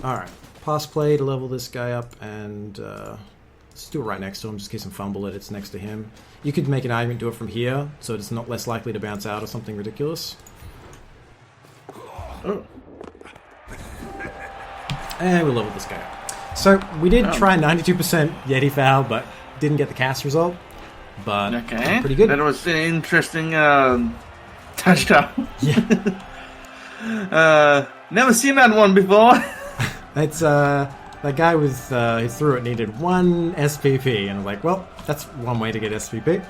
Alright, pass play to level this guy up, and let's do it right next to him, just in case I fumble it, it's next to him. You could make an argument, do it from here, so it's not less likely to bounce out or something ridiculous. Oh. And we'll level this guy up. So, we did try 92% Yeti foul, but didn't get the cast result. But, pretty good. That was an interesting touchdown. Yeah. Never seen that one before. It's That guy was who threw it needed 1 SPP, and I'm like, well, that's one way to get SPP.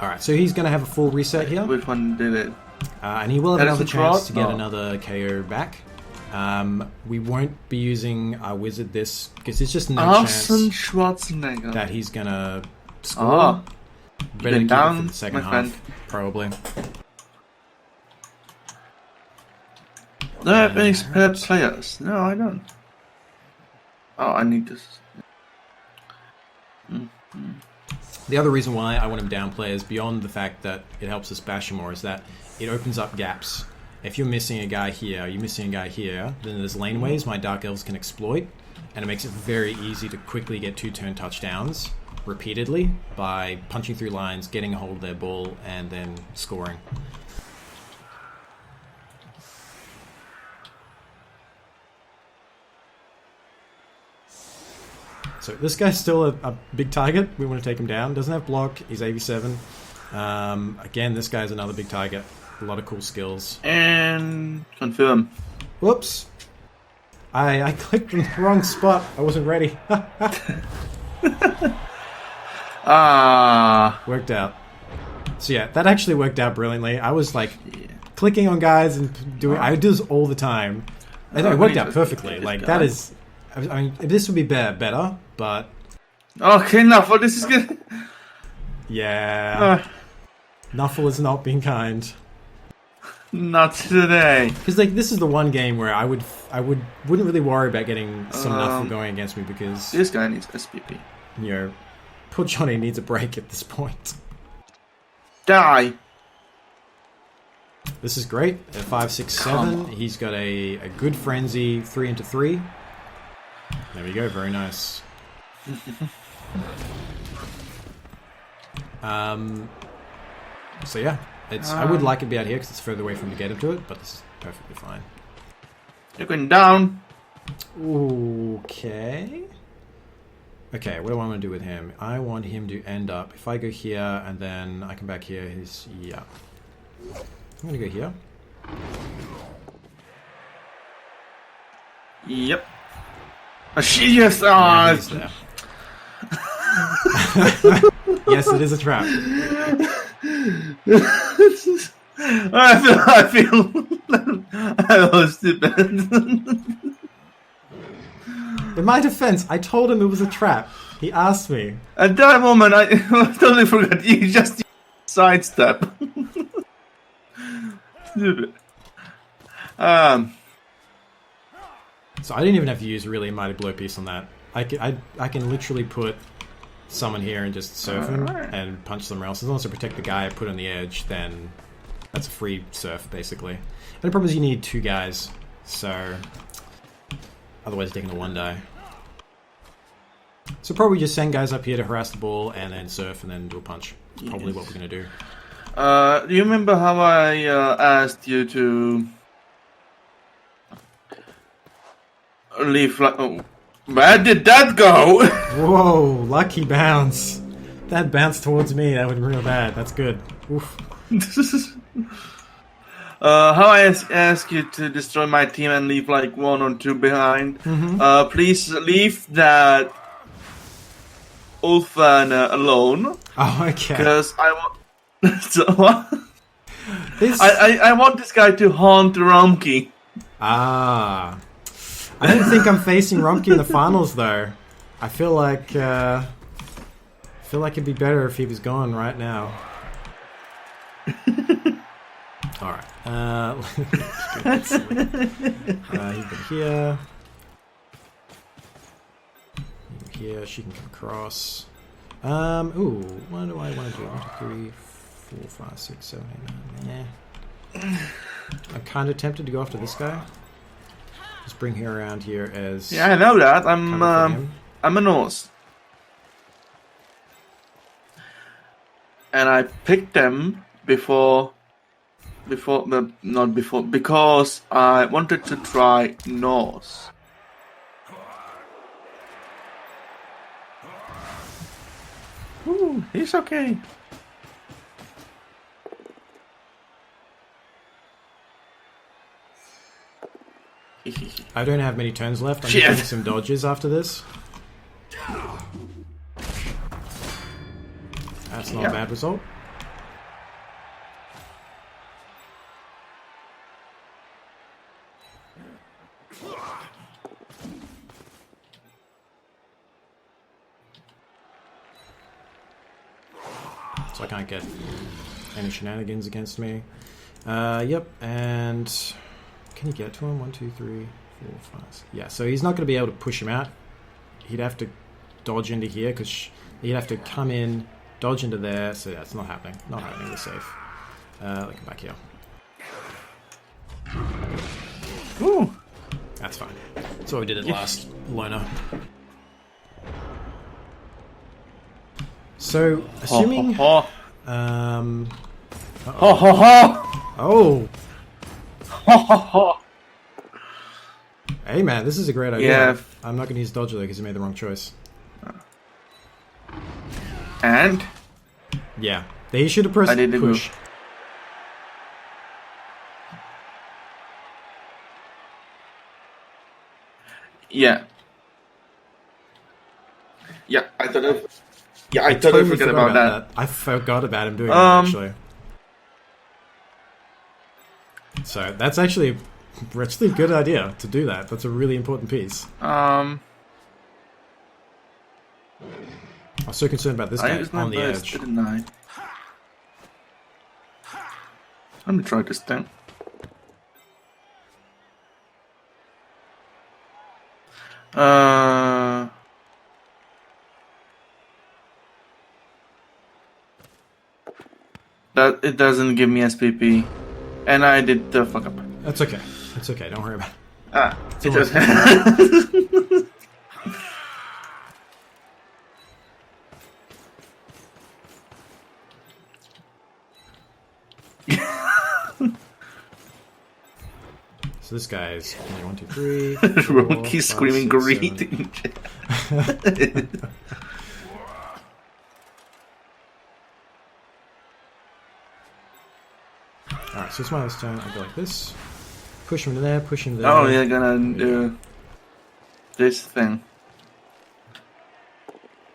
Alright, so he's going to have a full reset here. Which one did it? And he will have another chance to get another KO back. We won't be using our wizard this, because there's just no chance Schwarzenegger. that he's going to score. Better keep it for the second half, probably. Do I have any spare players? No, I don't. Oh, I need this. The other reason why I want him down players, beyond the fact that it helps us bash him more, is that it opens up gaps. If you're missing a guy here, you're missing a guy here, then there's laneways my Dark Elves can exploit, and it makes it very easy to quickly get 2-turn touchdowns repeatedly by punching through lines, getting a hold of their ball, and then scoring. So this guy's still a big target. We want to take him down. Doesn't have block. He's AV7. Again, this guy's another big target. A lot of cool skills. And confirm. Whoops. I clicked in the wrong spot. I wasn't ready. Worked out. So yeah, that actually worked out brilliantly. I was like clicking on guys and doing... I do this all the time. And it worked out perfectly. Like, that is... I mean, this would be better, but... Okay, Nuffle, this is good. Yeah. Nuffle is not being kind. Not today. Because like this is the one game where I wouldn't really worry about getting some Nuffle going against me, because this guy needs SPP. You know, poor Johnny needs a break at this point. Die. This is great. At 5, 6, 7, he's got a good frenzy 3 into 3. There we go, very nice. So yeah, I would like it to be out here because it's further away from to get him to it, but this is perfectly fine. You're going down. Okay. Okay, what do I want to do with him? I want him to end up, if I go here and then I come back here, yeah. I'm going to go here. Yep. Yes, he's there. Yes, it is a trap. I feel I was stupid. In my defense, I told him it was a trap. He asked me. At that moment, I totally forgot. You just sidestep. Stupid. So I didn't even have to use really mighty blow piece on that. I can literally put someone here and just surf him and punch somewhere else. As long as I protect the guy I put on the edge, then that's a free surf, basically. And the problem is you need 2 guys, so otherwise you're taking the 1 die. So probably just send guys up here to harass the ball and then surf and then do a punch. That's probably what we're going to do. Do you remember how I asked you to leave? Where did that go? Whoa, lucky bounce. That bounced towards me. That would be real bad. That's good. Oof. How I ask you to destroy my team and leave like 1 or 2 behind. Please leave that Ulfan alone. Oh, okay. Because I want... I want this guy to haunt Romkey. Ah. I don't think I'm facing Romkey in the finals, though. I feel like it'd be better if he was gone right now. All right. He's been here. Here, she can come across. Ooh, what do I want to do? 1, 2, 3, 4, 5, 6, 7, 8, 9. Yeah. I'm kind of tempted to go after this guy. Just bring her around here as... Yeah, I know that. I'm a Norse. And I picked them because I wanted to try Norse. Ooh, he's okay. I don't have many turns left. I'm doing some dodges after this. That's not a bad result. So I can't get any shenanigans against me. Yep, and can you get to him? 1, 2, 3, 4, 5. Yeah, so he's not going to be able to push him out. He'd have to dodge into here because he'd have to come in, dodge into there. So yeah, it's not happening. Not happening. We're safe. Let me come back here. Ooh. That's fine. That's what we did at last, Loner. So, assuming... Oh. Oh! Hey man, this is a great idea. Yeah. I'm not going to use Dodger though because he made the wrong choice. And? Yeah. He should have pressed push. Move. Yeah. Yeah, I totally forgot about that. I forgot about him doing that, actually. So, that's actually a good idea to do that. That's a really important piece. I was so concerned about this guy on the edge. Didn't I? Let me try this thing. That it doesn't give me SPP, and I did the fuck up. That's okay. That's okay. Don't worry about it. It does. So this guy is 1, 2, 3. Rowan keeps screaming greeting. Alright, so it's my last turn. I go like this. Push him to there, push him there. Oh, you're gonna do this thing.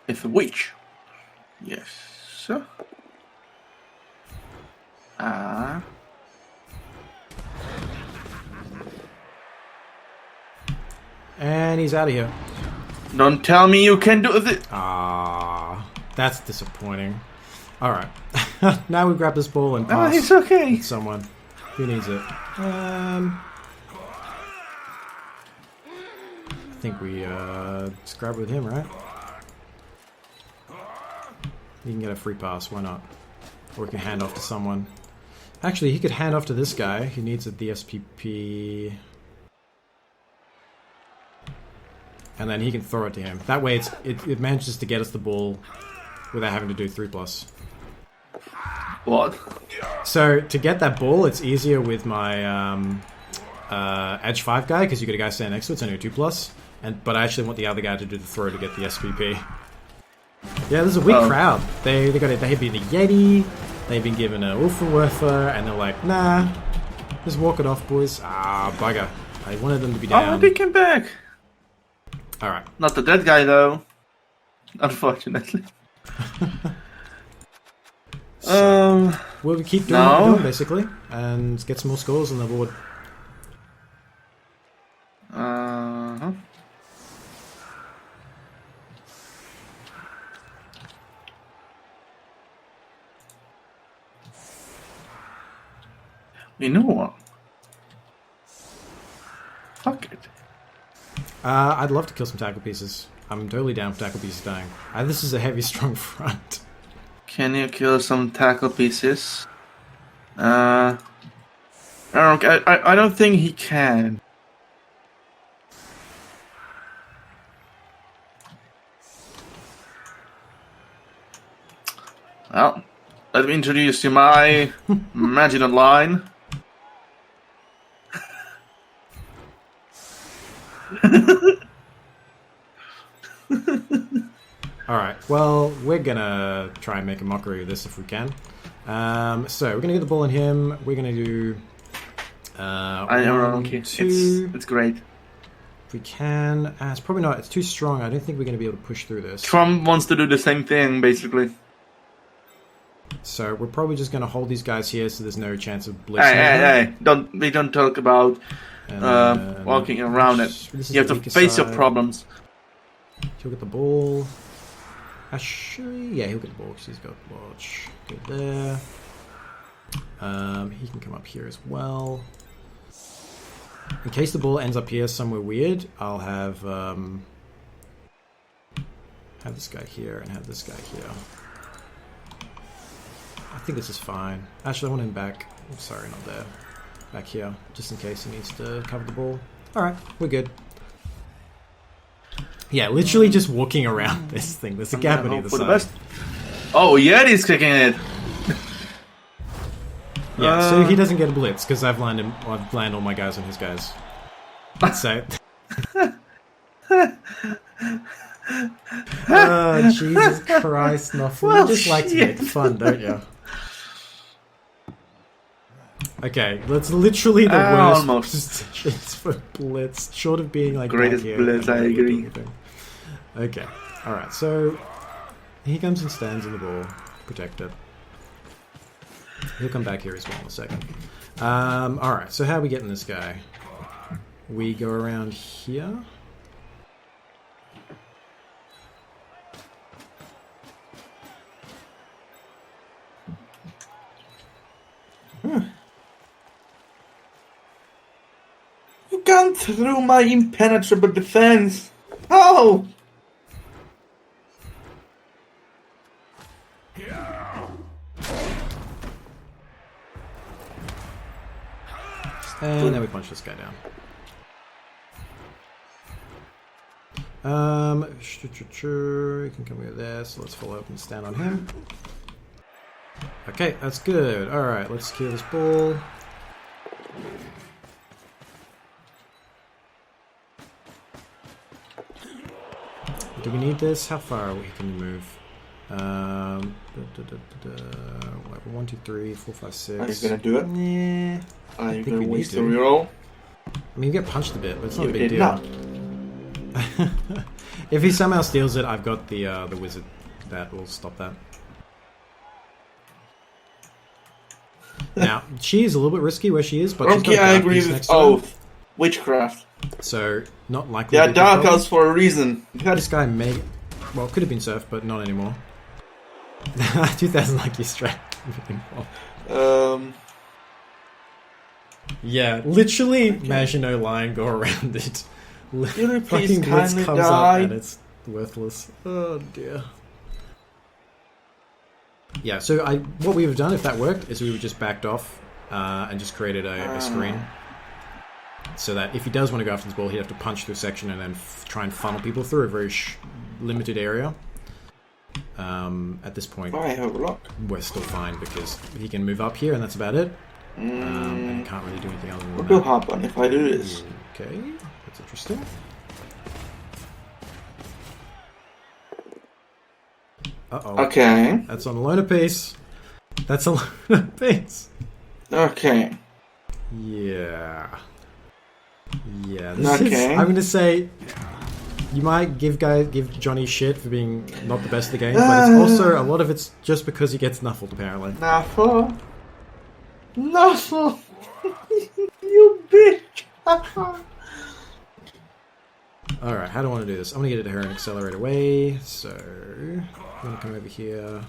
If a witch. Yes, sir. And he's out of here. Don't tell me you can do this. That's disappointing. Alright. Now we grab this ball and pass. It's okay. Someone. Who needs it? I think we just grab with him, right? He can get a free pass, why not? Or we can hand off to someone. Actually, he could hand off to this guy who needs a DSPP. And then he can throw it to him. That way it manages to get us the ball without having to do 3+. What? So, to get that ball, it's easier with my Edge 5 guy, because you got a guy standing next to it, it's only a 2+. But I actually want the other guy to do the throw to get the SPP. Yeah, there's a weak crowd. They've been a Yeti, they've been given an Ulfenwerfer, and they're like, nah, just walk it off, boys. Bugger. I wanted them to be down. Oh, they came back. Alright. Not the dead guy, though. Unfortunately. We'll keep doing what we're doing, basically, and get some more scores on the board. You know what? Fuck it. I'd love to kill some tackle pieces. I'm totally down for tackle pieces dying. This is a heavy, strong front. Can you kill some tackle pieces? I don't think he can. Well, let me introduce you my Magic Online. Alright, well, we're gonna try and make a mockery of this if we can. So, we're gonna get the ball on him. We're gonna do... I know, okay. It's great. If we can, it's probably not. It's too strong. I don't think we're going to be able to push through this. Trump wants to do the same thing, basically. So we're probably just going to hold these guys here, so there's no chance of blitzing. Hey! We don't talk about walking around it. You have to face your problems. He'll get the ball. Actually, yeah, he'll get the ball because he's got watch. Go there. He can come up here as well. In case the ball ends up here somewhere weird, I'll have this guy here and have this guy here. I think this is fine. Actually, I want him back. I'm sorry, not there. Back here, just in case he needs to cover the ball. Alright, we're good. Yeah, literally just walking around this thing. There's a gap on either side. Oh, yeah, he's kicking it. Yeah, so he doesn't get a blitz because I've landed all my guys on his guys. So. Oh, Jesus Christ, Nuffle. Well, you just like to make fun, don't you? Okay, that's literally the worst positions for blitz, short of being like greatest blitz. I agree. Okay, all right. So he comes and stands in the ball, protect it. He'll come back here as well in a second. All right. So how are we getting this guy? We go around here. You gone through my impenetrable defense. Oh! And then we punch this guy down. You can come over there, so let's follow up and stand on him. Okay, that's good. Alright, let's secure this ball. Do we need this? How far can you move? 1, 2, 3, 4, 5, 6. Are you gonna do it? Yeah. Are you gonna waste the reroll? I mean, you get punched a bit, but it's not a big deal. If he somehow steals it, I've got the wizard that will stop that. Now, she is a little bit risky where she is, but okay, I agree with both. Witchcraft. So, not likely. Yeah, Dark Elves for a reason. This guy may... Well, could have been surf, but not anymore. 2000 like your strat. Yeah, literally, imagine no line go around it. Fucking blitz comes up and it's worthless. Oh dear. Yeah, so what we would have done if that worked is we would just backed off and just created a screen. So that if he does want to go after this ball, he'd have to punch through a section and then try and funnel people through a very limited area. At this point, we're still fine because he can move up here and that's about it. And he can't really do anything other than that. What will happen if I do this? Okay, that's interesting. Uh-oh. Okay. That's on a loner piece. That's a loner piece. Okay. Yeah. Yeah. Okay. I'm gonna say you might give Johnny shit for being not the best of the game, but it's also a lot of it's just because he gets nuffled apparently. Nuffle. You bitch. Alright, how do I want to do this? I'm gonna get it to her and accelerate away. So I'm gonna come over here.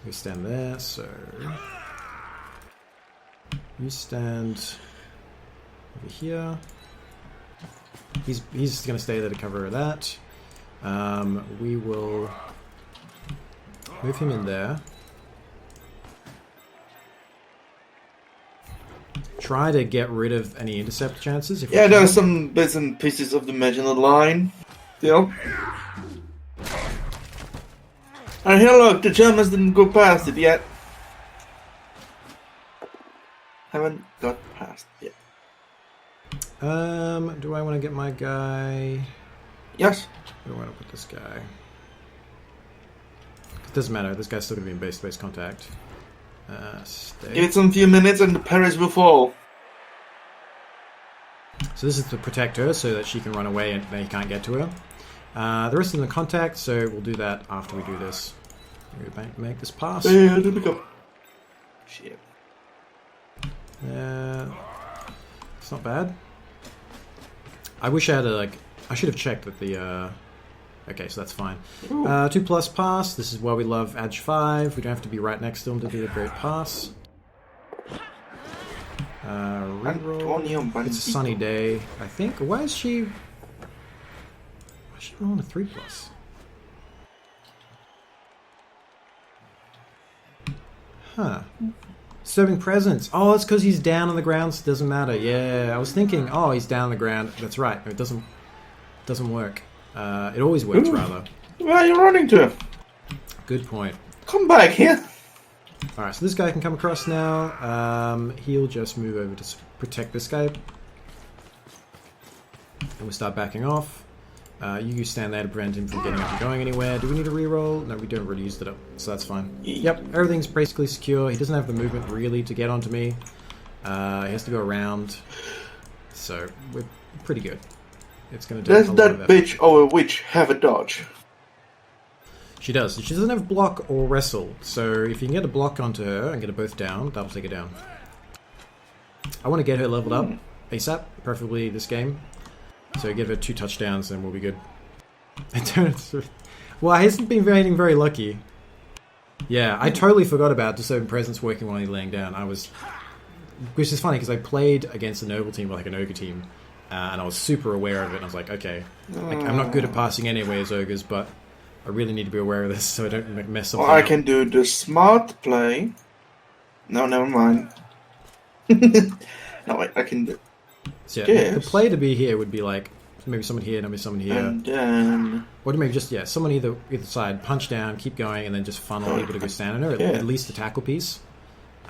We stand there, so you stand over here. He's gonna stay there to cover that. We will move him in there. Try to get rid of any intercept chances. If there are some bits and pieces of the match on the line. Yep. And here, look, the Germans didn't go past it yet. Haven't got past it yet. Do I want to get my guy? Yes. Where do I want to put this guy? It doesn't matter. This guy's still going to be in base-to-base contact. Stay. Give it some few minutes and the Paris will fall. So this is to protect her so that she can run away and they can't get to her. The rest of them are contact, so we'll do that after we do this. Make this pass. There we go. Shit. It's not bad. I wish I had I should have checked that the... Okay, so that's fine. 2+ pass. This is why we love Edge 5. We don't have to be right next to him to do the great pass. Reroll. It's a sunny day, I think. Why is she rolling a 3+? Huh. Serving presents. Oh, it's because he's down on the ground, so it doesn't matter. Yeah, I was thinking, oh, he's down on the ground. That's right. It doesn't work. It always works, rather. Where are you running to? Good point. Come back here. Alright, so this guy can come across now. He'll just move over to protect this guy. And we'll start backing off. You stand there to prevent him from getting up and going anywhere. Do we need a reroll? No, we don't really use it up, so that's fine. Yep, everything's basically secure. He doesn't have the movement, really, to get onto me. He has to go around. So, we're pretty good. It's going to do Does that bitch or a witch have a dodge? She does. She doesn't have block or wrestle, so if you can get a block onto her and get her both down, that'll take her down. I want to get her leveled up ASAP, preferably this game. So give her 2 touchdowns and we'll be good. Well, I hasn't been hitting very lucky. Yeah, I totally forgot about Discerning Presence working while he's laying down. Which is funny because I played against a noble team, like an ogre team, and I was super aware of it. And I was like, okay, I'm not good at passing anyway as ogres, but I really need to be aware of this so I don't mess up. Well, I can do the smart play. No, never mind. No, I can do. So yeah, the play to be here would be like maybe someone here, maybe someone here, and then or maybe just someone either side, punch down, keep going, and then just funnel people to go stand on her. At least a tackle piece.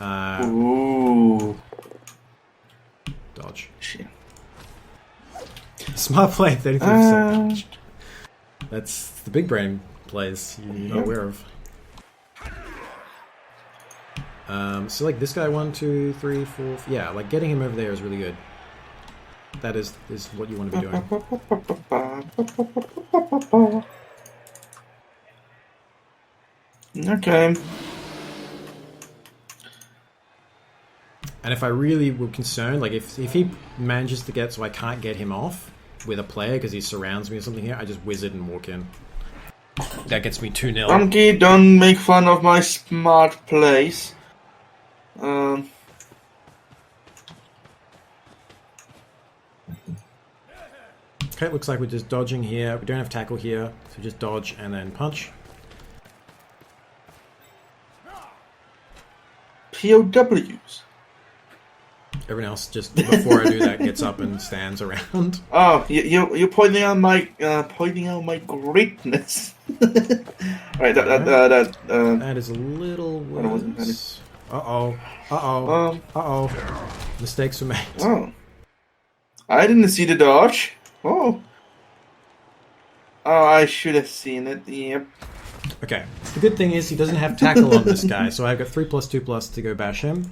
Ooh, dodge. Shit. Smart play, 33%. That's the big brain plays you're not aware of. So like this guy, 1, 2, 3, 4. Yeah, like getting him over there is really good. That is what you want to be doing. Okay. And if I really were concerned, like if he manages to get so I can't get him off with a player because he surrounds me or something here, I just wizard and walk in. That gets me 2-0. Monkey, don't make fun of my smart plays. Okay, it looks like we're just dodging here. We don't have tackle here, so just dodge and then punch. POWs. Everyone else, just before I do that, gets up and stands around. Oh, you're pointing out my greatness. Right, that is a little worse. Uh-oh. Mistakes were made. Oh. I didn't see the dodge. Oh, I should have seen it. Yep. Okay. The good thing is he doesn't have tackle on this guy, so I've got 3+, 2+ to go bash him.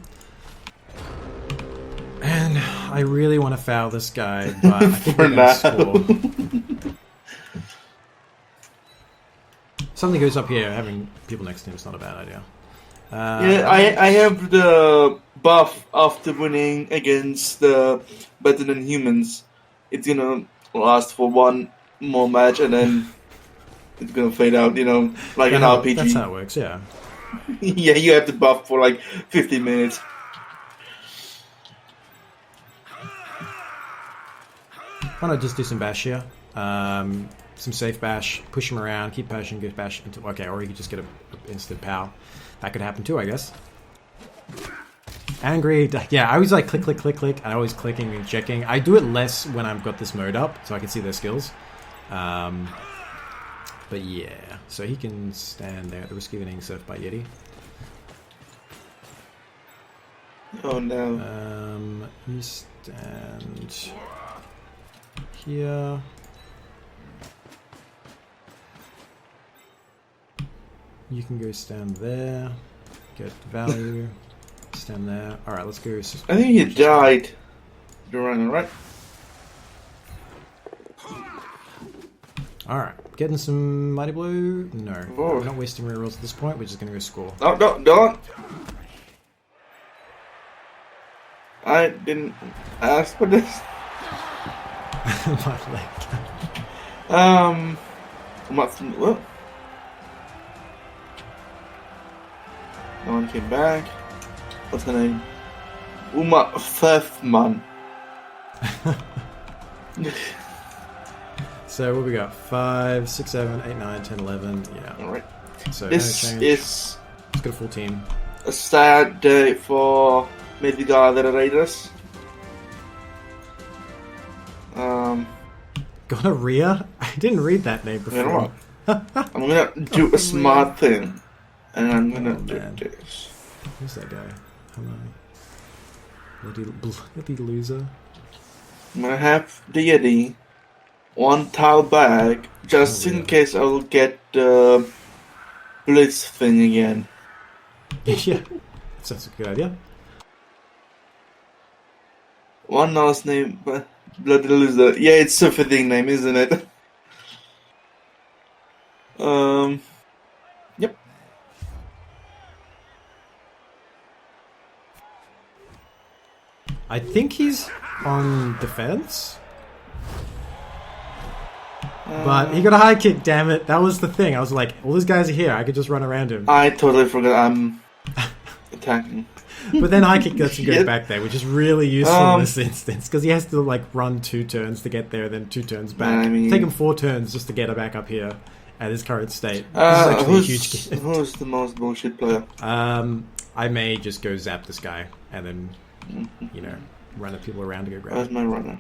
And I really want to foul this guy, but I think we're going to score. Something goes up here. Having people next to him is not a bad idea. I have the buff after winning against the Better Than Humans. It's gonna last for one more match and then it's gonna fade out, like an RPG. That's how it works, yeah. Yeah, you have to buff for like 15 minutes. Why not just do some bash here? Some safe bash, push him around, keep bashing, get bash into. Okay, or you could just get an instant pow. That could happen too, I guess. Angry, yeah, I always like click, and I always clicking and checking. I do it less when I've got this mode up, so I can see their skills. But yeah, so he can stand there at the risk of getting surfed by Yeti. Oh no. You stand here. You can go stand there, get value, stand there. Alright, let's go. I think he died. You're running, right? Alright, getting some Mighty Blow? No. Oh. We're not wasting rerolls at this point, we're just going to go score. No, don't. I didn't ask for this. My leg. What? No one came back. What's the name? Uma Thurfman. So what we got? 5, 6, 7, 8, 9, 10, 11. Yeah. Alright. So This no change. is Let's go full team. a sad day for Midgard Raiders. Gonorrhea? I didn't read that name You know before. what? I'm gonna do a smart thing. And I'm gonna do man. this. Who's that guy? Hello. Bloody loser. I'm gonna have the Yeti one tile bag just in case I will get the Blitz thing again. Yeah. That's a good idea. One last name, but Bloody Loser. Yeah, it's a fitting name, isn't it? Yep. I think he's on defense. But he got a high kick, damn it. That was the thing. I was like, all these guys are here. I could just run around him. I totally forgot I'm attacking. But then high kick lets him go Yep. back there, which is really useful in this instance. Because he has to like run 2 turns to get there, then 2 turns back. I mean- Take him 4 turns just to get back up here at his current state. This is actually a huge gift. Who's the most bullshit player? I may just go zap this guy and then, you know, run the people around to go grab Where's him. my runner?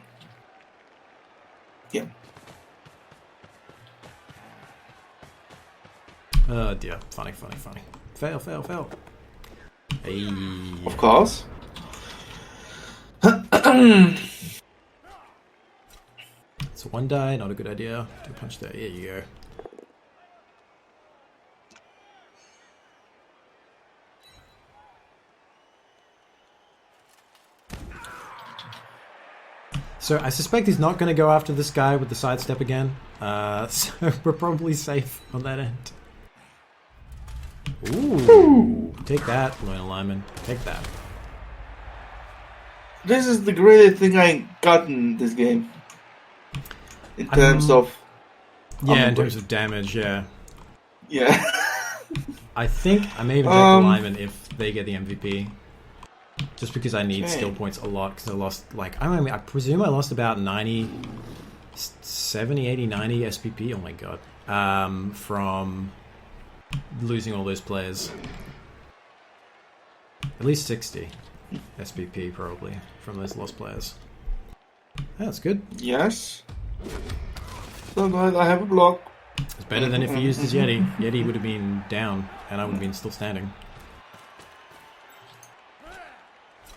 Yeah. Oh dear. Funny. Fail. Hey. Of course. So 1 die, not a good idea. Do a punch there. Here you go. So I suspect he's not going to go after this guy with the sidestep again. So we're probably safe on that end. Ooh. Take that, Loyal Lineman. Take that. This is the greatest thing I gotten this game. In terms of... Yeah, in terms of damage, yeah. Yeah. I think I may even take the Lineman if they get the MVP. Just because I need Okay. skill points a lot, because I lost, like, I presume I lost about 90, 70, 80, 90 SPP, oh my god, from losing all those players. At least 60 SPP, probably, from those lost players. That's good. Yes. So guys, I have a block. It's better than if he used his Yeti. Yeti would have been down, and I would have been still standing.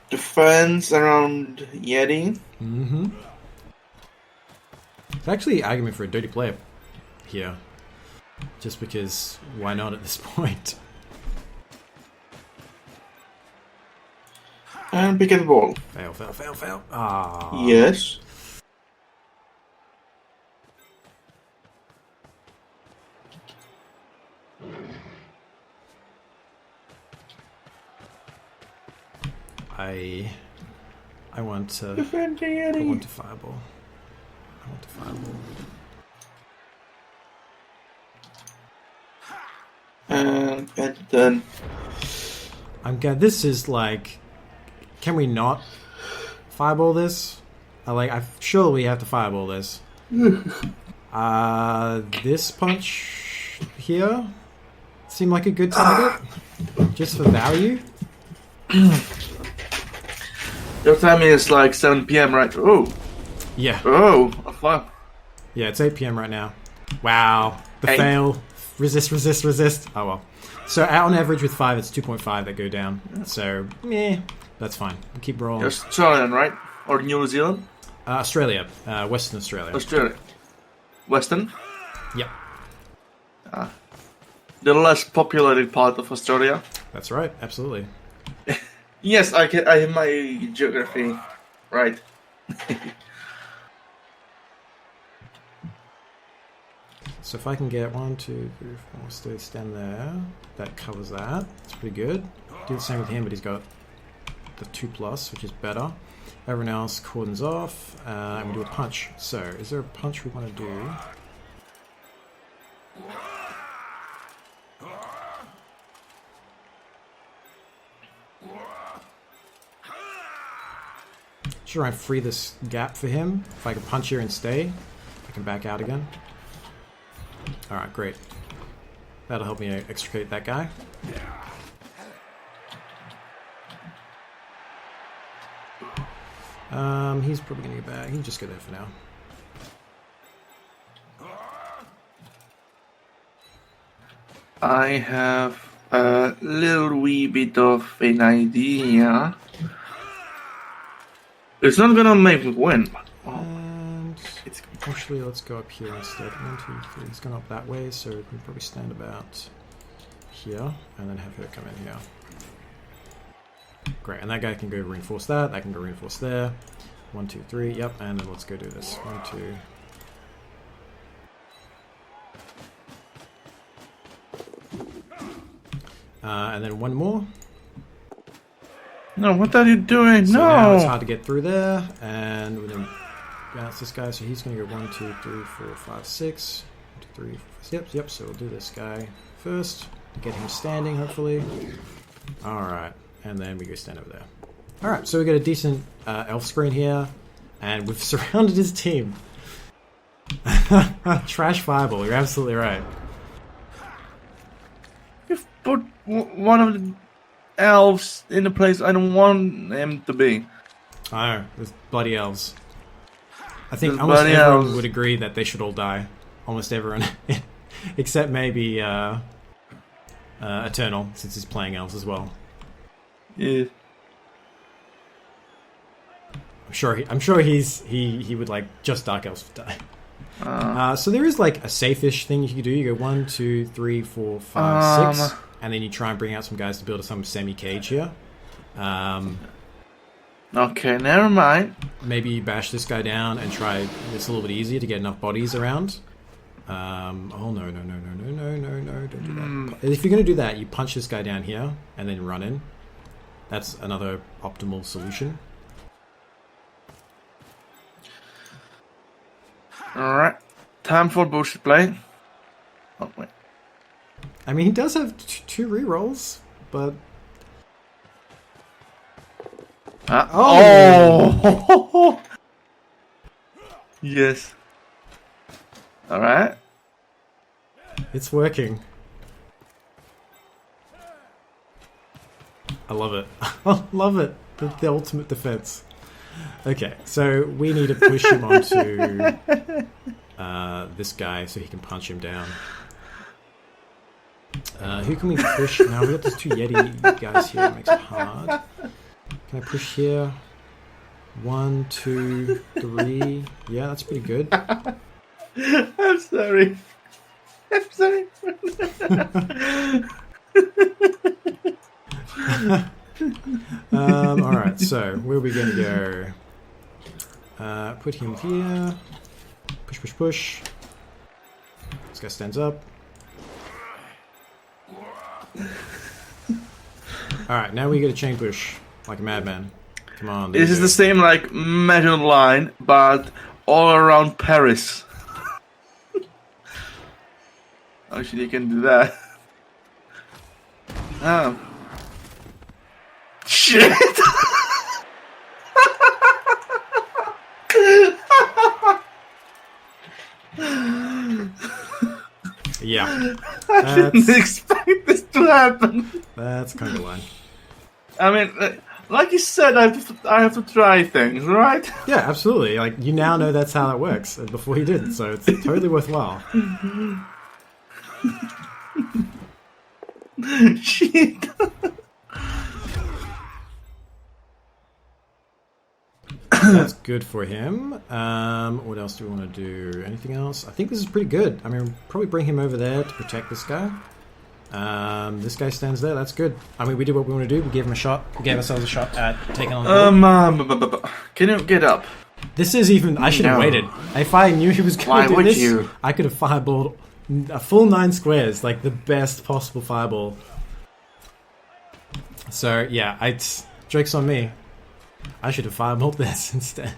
Defense around Yeti. Mm-hmm. It's actually an argument for a dirty player here. Just because, why not at this point? And pick the ball. Fail. Ah. Yes. I want to... Defend the I Yeti. want to fireball. And then... I'm glad this is like... Can we not fireball this? Sure we have to fireball this. This punch here seemed like a good target. Just for value. Your time is like 7 PM, right? Oh. Yeah. Oh. Fuck. Yeah, it's 8 PM right now. Wow. The Hey. fail. Resist. Oh well. So on average with 5, it's 2.5 that go down. So, that's fine. We'll keep rolling. You're Australian, right? Or New Zealand? Australia. Western Australia. Australia. Western? Yep. The less populated part of Australia. That's right. Absolutely. Yes, I have my geography right. So if I can get 1, 2, 3, 4, stay stand there. That covers that. That's pretty good. Do the same with him, but he's got the 2+, which is better. Everyone else cordons off. And we do a punch. So is there a punch we want to do? Try and free this gap for him. If I can punch here and stay, I can back out again. Alright, great. That'll help me extricate that guy. He's probably gonna get back. He can just go there for now. I have a little wee bit of an idea. It's not gonna make me win. And actually, let's go up here instead. 1, 2, 3. He's gone up that way, so we can probably stand about here, and then have her come in here. Great, and that guy can go reinforce that. That can go reinforce there. 1, 2, 3. Yep, and then let's go do this. 1, 2. And then one more. No, what are you doing? So no! Now it's hard to get through there, and we're going to bounce this guy, so he's going to go 1, 2, 3, 4, 5, 6. 1, 2, 3, 4, yep, so we'll do this guy first, to get him standing, hopefully. Alright, and then we go stand over there. Alright, so we get a decent elf screen here, and we've surrounded his team. Trash fireball, you're absolutely right. You've put one of the elves in the place I don't want him to be. I know, there's bloody elves. I think There's almost bloody everyone elves. would agree that they should all die. Almost everyone. Except maybe Eternal, since he's playing elves as well. Yeah. I'm sure he would like just dark elves to die. So there is like a safe-ish thing you can do. You go 1, 2, 3, 4, 5, 6, and then you try and bring out some guys to build some semi-cage here. Okay, never mind. Maybe you bash this guy down and try. It's a little bit easier to get enough bodies around. Oh no, don't do that. If you're gonna do that, you punch this guy down here and then run in. That's another optimal solution. Alright. Time for bullshit play. Oh, wait. I mean, he does have 2 rerolls, but... Oh! Yes. Alright. It's working. I love it. I love it. The ultimate defense. Okay, so we need to push him onto this guy so he can punch him down. Who can we push? Now we've got these 2 Yeti guys here. It makes it hard. Can I push here? 1, 2, 3. Yeah, that's pretty good. I'm sorry. I'm sorry. Alright, so where are we going to go? Put him here. Push, push, push. This guy stands up. Alright, now we get a chain push like a madman. Come on. This is the same like measured line, but all around Paris. Actually, you can do that. Oh. Shit! Yeah. I didn't expect this to happen. That's kind of line. I mean, like you said, I have to try things, right? Yeah, absolutely. Like, you now know that's how that works. And before you didn't, so it's totally worthwhile. Shit. That's good for him. What else do we want to do? Anything else? I think this is pretty good. I mean, we'll probably bring him over there to protect this guy. This guy stands there. That's good. I mean, we did what we want to do. We gave him a shot. We gave ourselves a shot at taking on the ball. Can you get up? This is even... I should have waited. If I knew he was going to do this, I could have fireballed A full 9 squares, like the best possible fireball. So yeah, joke's on me. I should have fireballed this instead.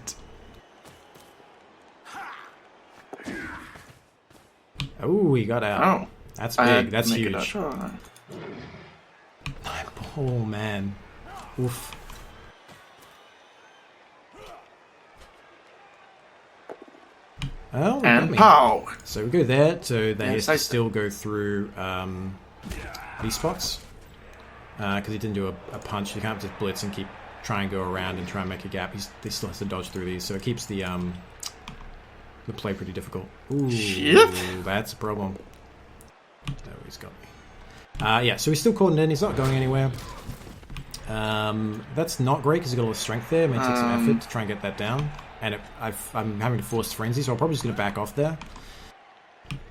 Oh, he got out. Oh, that's big. That's huge. Oh man. Oof. Oh, and pow! So we go there, so they still go through these spots. Because he didn't do a punch. You can't just blitz and try and go around and try and make a gap. He still has to dodge through these, so it keeps the play pretty difficult. Ooh, shit! That's a problem. Oh, he's got me. Yeah, so he's still caught in. He's not going anywhere. That's not great because he's got all the strength there. It may take some effort to try and get that down. And I'm having to force frenzy, so I'm probably just going to back off there.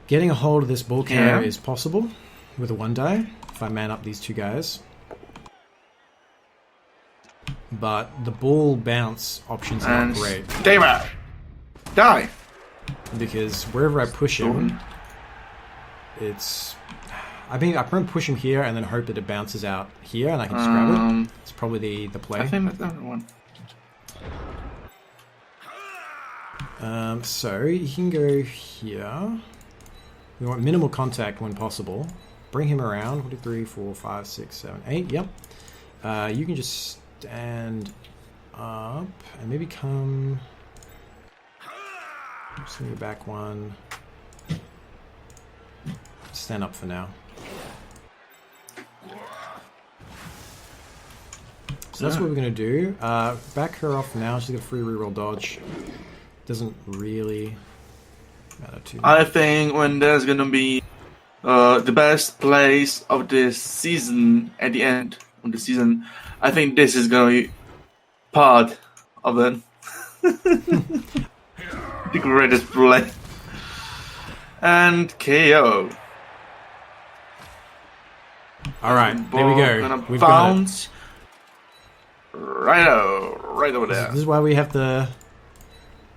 Getting a hold of this ball carrier is possible with a 1-die if I man up these 2 guys. But the ball bounce options are not great. David! Die! Because wherever I push him, it's... I mean, I can push him here and then hope that it bounces out here and I can just grab it. It's probably the play. I think that's the other one. So he can go here. We want minimal contact when possible. Bring him around. 1, 2, 3, 4, 5, 6, 7, 8. Yep. You can just stand up and maybe come. I'm just gonna go back 1. Stand up for now. So that's what we're gonna do. Back her off now. She's got a free reroll dodge. Doesn't really matter too much. I think when there's gonna be the best plays of this season at the end of the season, I think this is gonna be part of it. The greatest play. And KO. Alright, there we go. Gonna We've bounce right over there. This is why we have the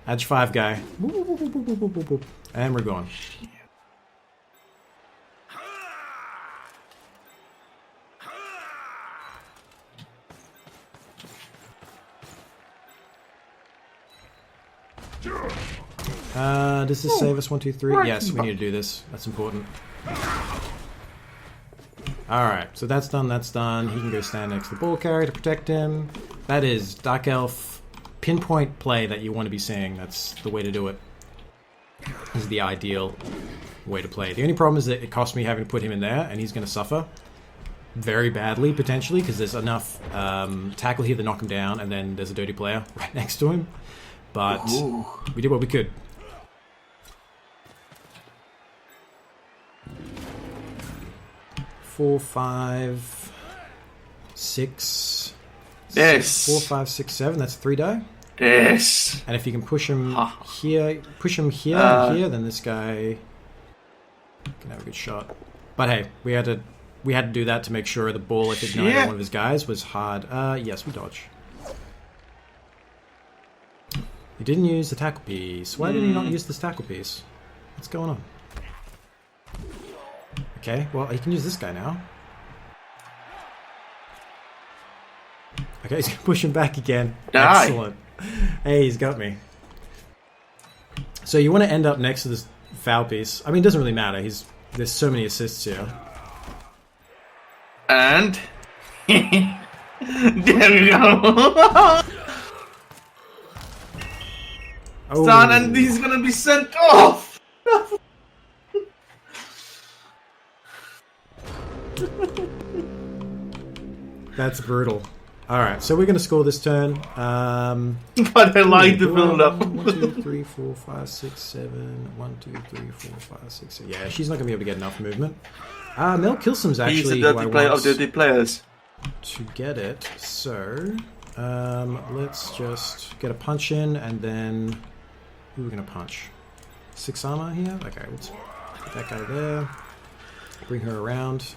Edge 5 guy. And we're going. Does this save us? 1, 2, 3? Yes, we need to do this. That's important. Alright, so that's done, that's done. He can go stand next to the ball carrier to protect him. That is Dark Elf pinpoint play that you want to be seeing. That's the way to do it. This is the ideal way to play. The only problem is that it costs me having to put him in there, and he's going to suffer very badly, potentially, because there's enough tackle here to knock him down, and then there's a dirty player right next to him. But we did what we could. Four, 5, 6. Yes. 4, 5, 6, 7. That's a 3-die. Yes. And if you can push him here, and here, then this guy can have a good shot. But hey, we had to do that to make sure the ball, if ignited one of his guys, was hard. Yes, we dodge. He didn't use the tackle piece. Why did he not use this tackle piece? What's going on? Okay, well, he can use this guy now. Okay, he's going to push him back again. Die. Excellent. Hey, he's got me. So you want to end up next to this foul piece. I mean, it doesn't really matter. There's so many assists here. And... there we go. Son, and he's going to be sent off. That's brutal. Alright, so we're going to score this turn. But I like the build up. 1, 2, 3, 4, 5, 6, 7. 1, 2, 3, 4, 5, 6, 7. Yeah, she's not going to be able to get enough movement. Mel Kilsum's actually He's a dirty player of dirty players. To get it. So, let's just get a punch in and then... Who are we going to punch? 6 armor here? Okay, let's put that guy there. Bring her around.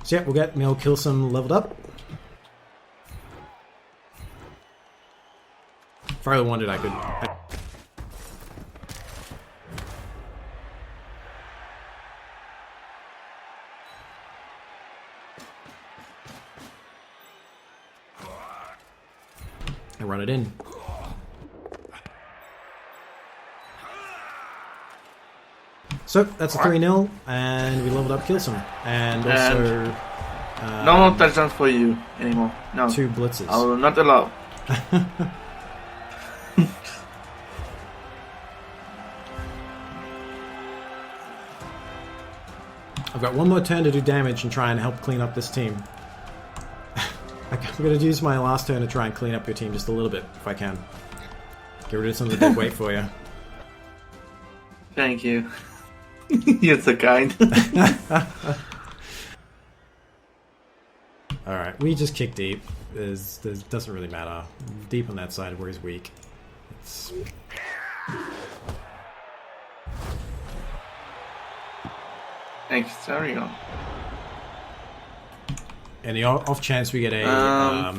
So So yeah, we'll get Meal Kill some leveled up. If I really wanted, I could... and run it in. So that's a 3-0, and we leveled up Killsome, and also no more touchdowns for you anymore. No, 2 blitzes. I will not allow. I've got one more turn to do damage and try and help clean up this team. I'm going to use my last turn to try and clean up your team just a little bit, if I can. Get rid of some of the dead weight for you. Thank you. You're so kind. Alright, we just kick deep. Doesn't really matter. Deep on that side where he's weak. It's... Sorry. And the off chance we get a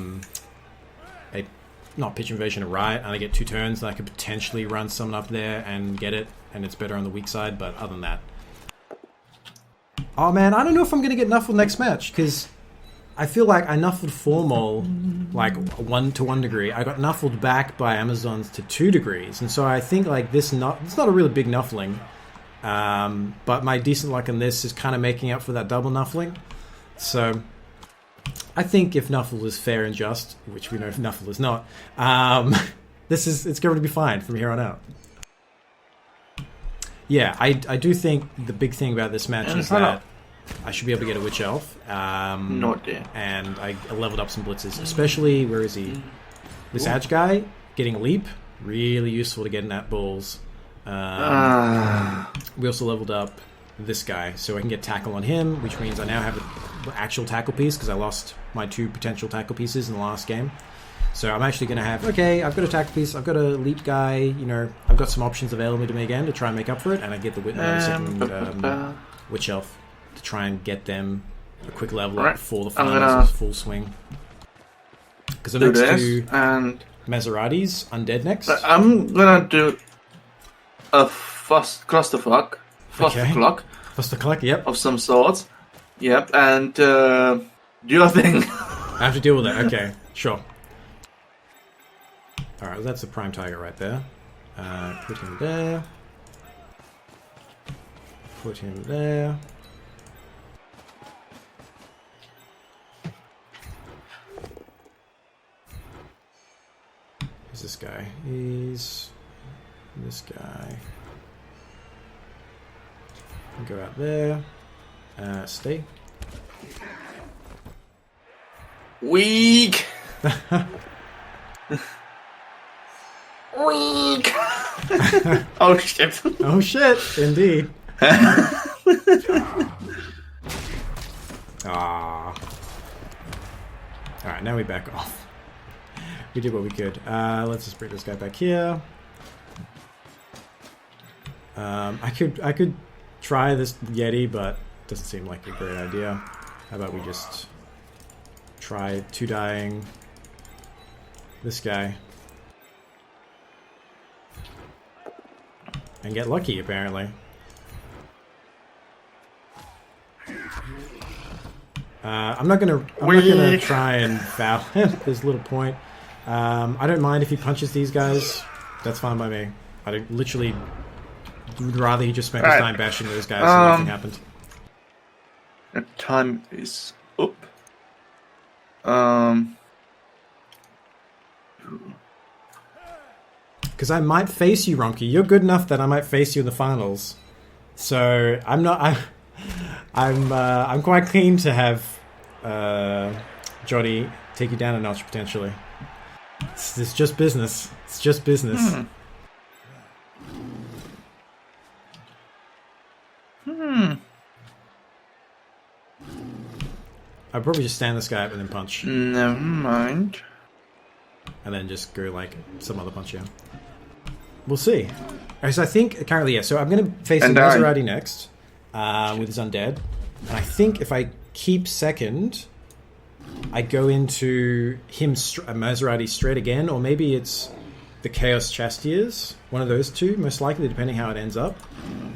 not pitch invasion, a riot, and I get 2 turns, and I could potentially run someone up there and get it, and it's better on the weak side, but other than that... Oh man, I don't know if I'm going to get Nuffled next match, because I feel like I Nuffled Formal, like 1 to 1 degree. I got Nuffled back by Amazons to 2 degrees, and so I think like this, it's not a really big Nuffling, but my decent luck in this is kind of making up for that double Nuffling. So... I think if Nuffle is fair and just, which we know if Nuffle is not, it's going to be fine from here on out. Yeah, I do think the big thing about this match is that I should be able to get a Witch Elf. Not there. And I leveled up some blitzes, especially, where is he? This Edge guy, getting Leap, really useful to get in at balls. We also leveled up this guy, so I can get tackle on him, which means I now have an actual tackle piece, because I lost my 2 potential tackle pieces in the last game. So I'm actually going to have, okay, I've got a tackle piece, I've got a leap guy, you know, I've got some options available to me again to try and make up for it, and I get the second Witch Elf to try and get them a quick level up before the finals is full swing. Because the next 2 and Maseratis, Undead next. I'm going to do a clusterfuck. Clusterclock, yep. Of some sort. Yep, and do your thing. I have to deal with it, okay, sure. Alright, well, that's a prime target right there. Put him there. Put him there. Who's this guy? He's this guy. Go out there. Stay. Weak. Weak. Oh shit. Oh shit, indeed. Ah. Alright, now we back off. We did what we could. Let's just bring this guy back here. I could try this Yeti, but it doesn't seem like a great idea. How about we just try 2-dying this guy and get lucky, apparently. I'm not gonna try and foul him. There's little point. I don't mind if he punches these guys. That's fine by me. I literally would rather he just spent his time bashing those guys so nothing happened. The time is up. Because I might face you, Romkey. You're good enough that I might face you in the finals. So I'm not. I'm quite keen to have Johnny take you down a notch potentially. It's just business. It's just business. I'd probably just stand this guy up and then punch. Never mind. And then just go like some other punch, yeah. We'll see. Okay, so I think currently, yeah. So I'm going to face Maserati next with his undead, and I think if I keep second, I go into him Maserati straight again, or maybe it's the Chaos Chastiers, one of those two, most likely, depending how it ends up.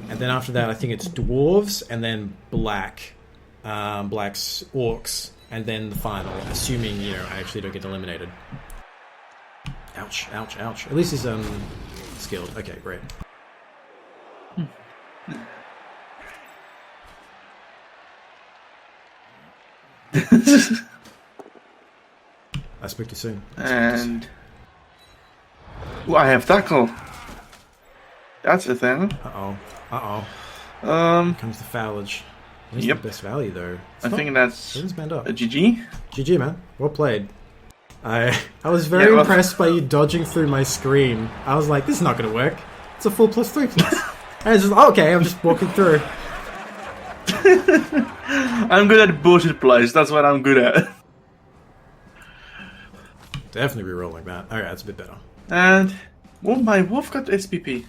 And then after that, I think it's Dwarves, and then Black's Orcs, and then the final, assuming, you know, I actually don't get eliminated. Ouch, ouch, ouch. At least he's skilled. Okay, great. I spoke too soon. And ooh, I have tackle. That's the thing. Uh-oh. Here comes the foulage. Where's the best value, though? I think that's a GG. GG, man. Well played. I was very impressed by you dodging through my screen. I was like, this is not going to work. It's a 4+3+. And it's just, okay, I'm just walking through. I'm good at bullshit plays. That's what I'm good at. Definitely reroll like that. Alright, that's a bit better. And my wolf got SPP.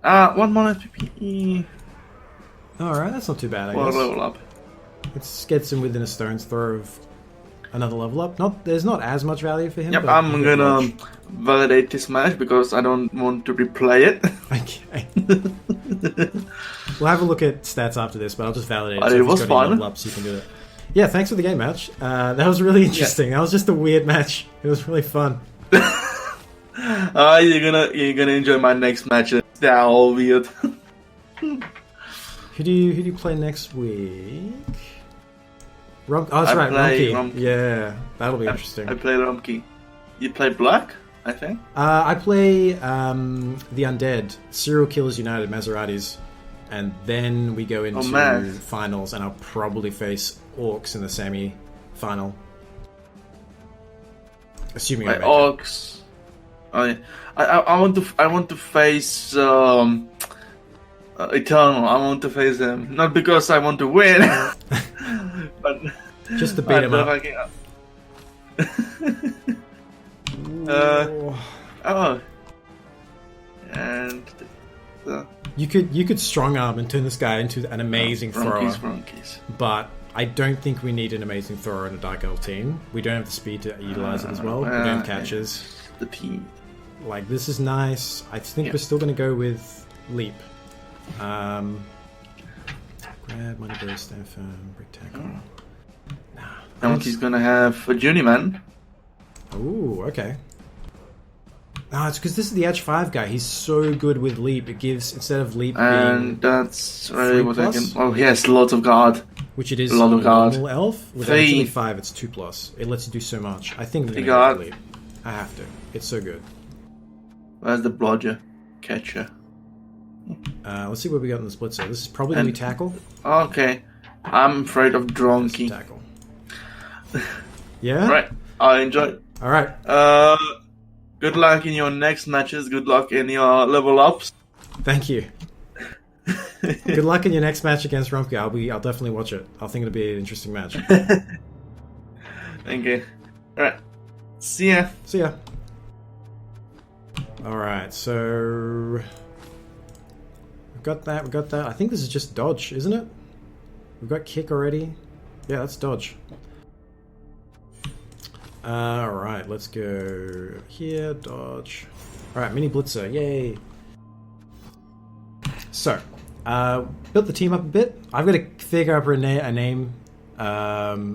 1 more SPP. Alright, that's not too bad, I guess. Well, level up. It gets him within a stone's throw of another level up. There's not as much value for him. Yep, but I'm gonna validate this match because I don't want to replay it. Okay. We'll have a look at stats after this, but I'll just validate it. But so it was fun. Level up so you can do it. Yeah, thanks for the game match. That was really interesting. That was just a weird match. It was really fun. You're gonna enjoy my next match. They're all weird. Who do you play next week? Oh, that's right, Rumkey. Yeah, that'll be interesting. I play Rumkey. You play Black, I think? I play the Undead, Serial Killers United, Maseratis. And then we go into finals, and I'll probably face Orcs in the semi-final. Assuming I make Orcs. I want to face Eternal. I want to face them, not because I want to win, but just to beat him up. And you could strong arm and turn this guy into an amazing thrower. But I don't think we need an amazing thrower in a Dark Elf team. We don't have the speed to utilize it as well. We don't have catches. The team. Like, this is nice. I think we're still going to go with Leap. Grab, money burst, stand firm, break tackle. And he's going to have a journeyman. Ooh, okay. It's because this is the Edge 5 guy. He's so good with Leap. It gives, instead of Leap and that's really what I can... Oh, he has lots of guard. Which it is a lot of guard. Normal elf. With actually 5, it's 2+. It lets you do so much. I think I'm going to go with Leap. I have to. It's so good. Where's the blodger? Catcher. Let's see what we got in the splitzer. This is probably going to be tackle. Okay. I'm afraid of Dronky. Tackle. Yeah? Right. I enjoy it. Alright. Good luck in your next matches. Good luck in your level ups. Thank you. Good luck in your next match against Rumkey. I'll definitely watch it. I think it'll be an interesting match. Thank you. Alright. See ya. See ya. Alright, so... We've got that. I think this is just dodge, isn't it? We've got kick already. Yeah, that's dodge. Alright, let's go here, dodge. Alright, mini blitzer, yay! So, built the team up a bit. I've got to figure out a name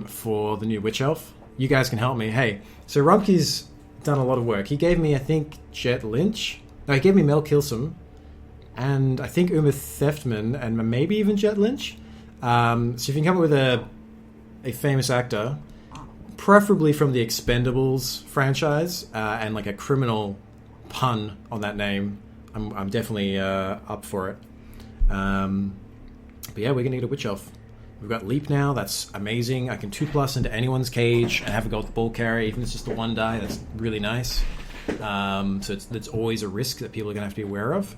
for the new Witch Elf. You guys can help me. Hey, so Rumkey's done a lot of work. He gave me, I think, Jet Lynch. No, he gave me Mel Kilsum. And I think Uma Theftman, and maybe even Jet Lynch. So if you can come up with a famous actor, preferably from the Expendables franchise, and like a criminal pun on that name, I'm definitely up for it. But yeah, we're gonna get a Witch Elf. We've got Leap now, that's amazing. I can 2+ into anyone's cage and have a gold ball carrier, even if it's just the one die, that's really nice. So it's always a risk that people are gonna have to be aware of.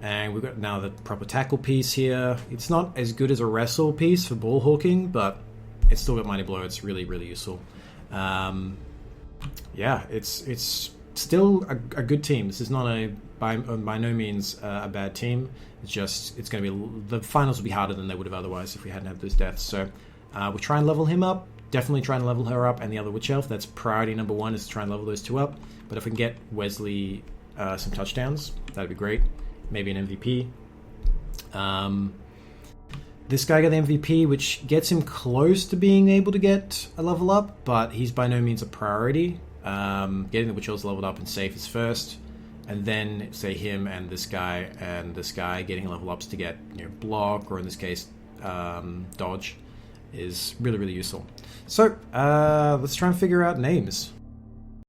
And we've got now the proper tackle piece here. It's not as good as a wrestle piece for ball hawking, but it's still got Mighty Blow. It's really, really useful. Yeah, it's still a good team. This is not by no means a bad team. It's just it's going to be the finals will be harder than they would have otherwise if we hadn't had those deaths. So we'll try and level him up. Definitely try and level her up, and the other witch elf. That's priority number one, is to try and level those two up. But if we can get Wesley some touchdowns, that'd be great. Maybe an MVP. This guy got the MVP, which gets him close to being able to get a level up, but he's by no means a priority. Getting the witch elves leveled up and safe is first, and then say him and this guy getting level ups to get block, or in this case dodge, is really, really useful. So let's try and figure out names.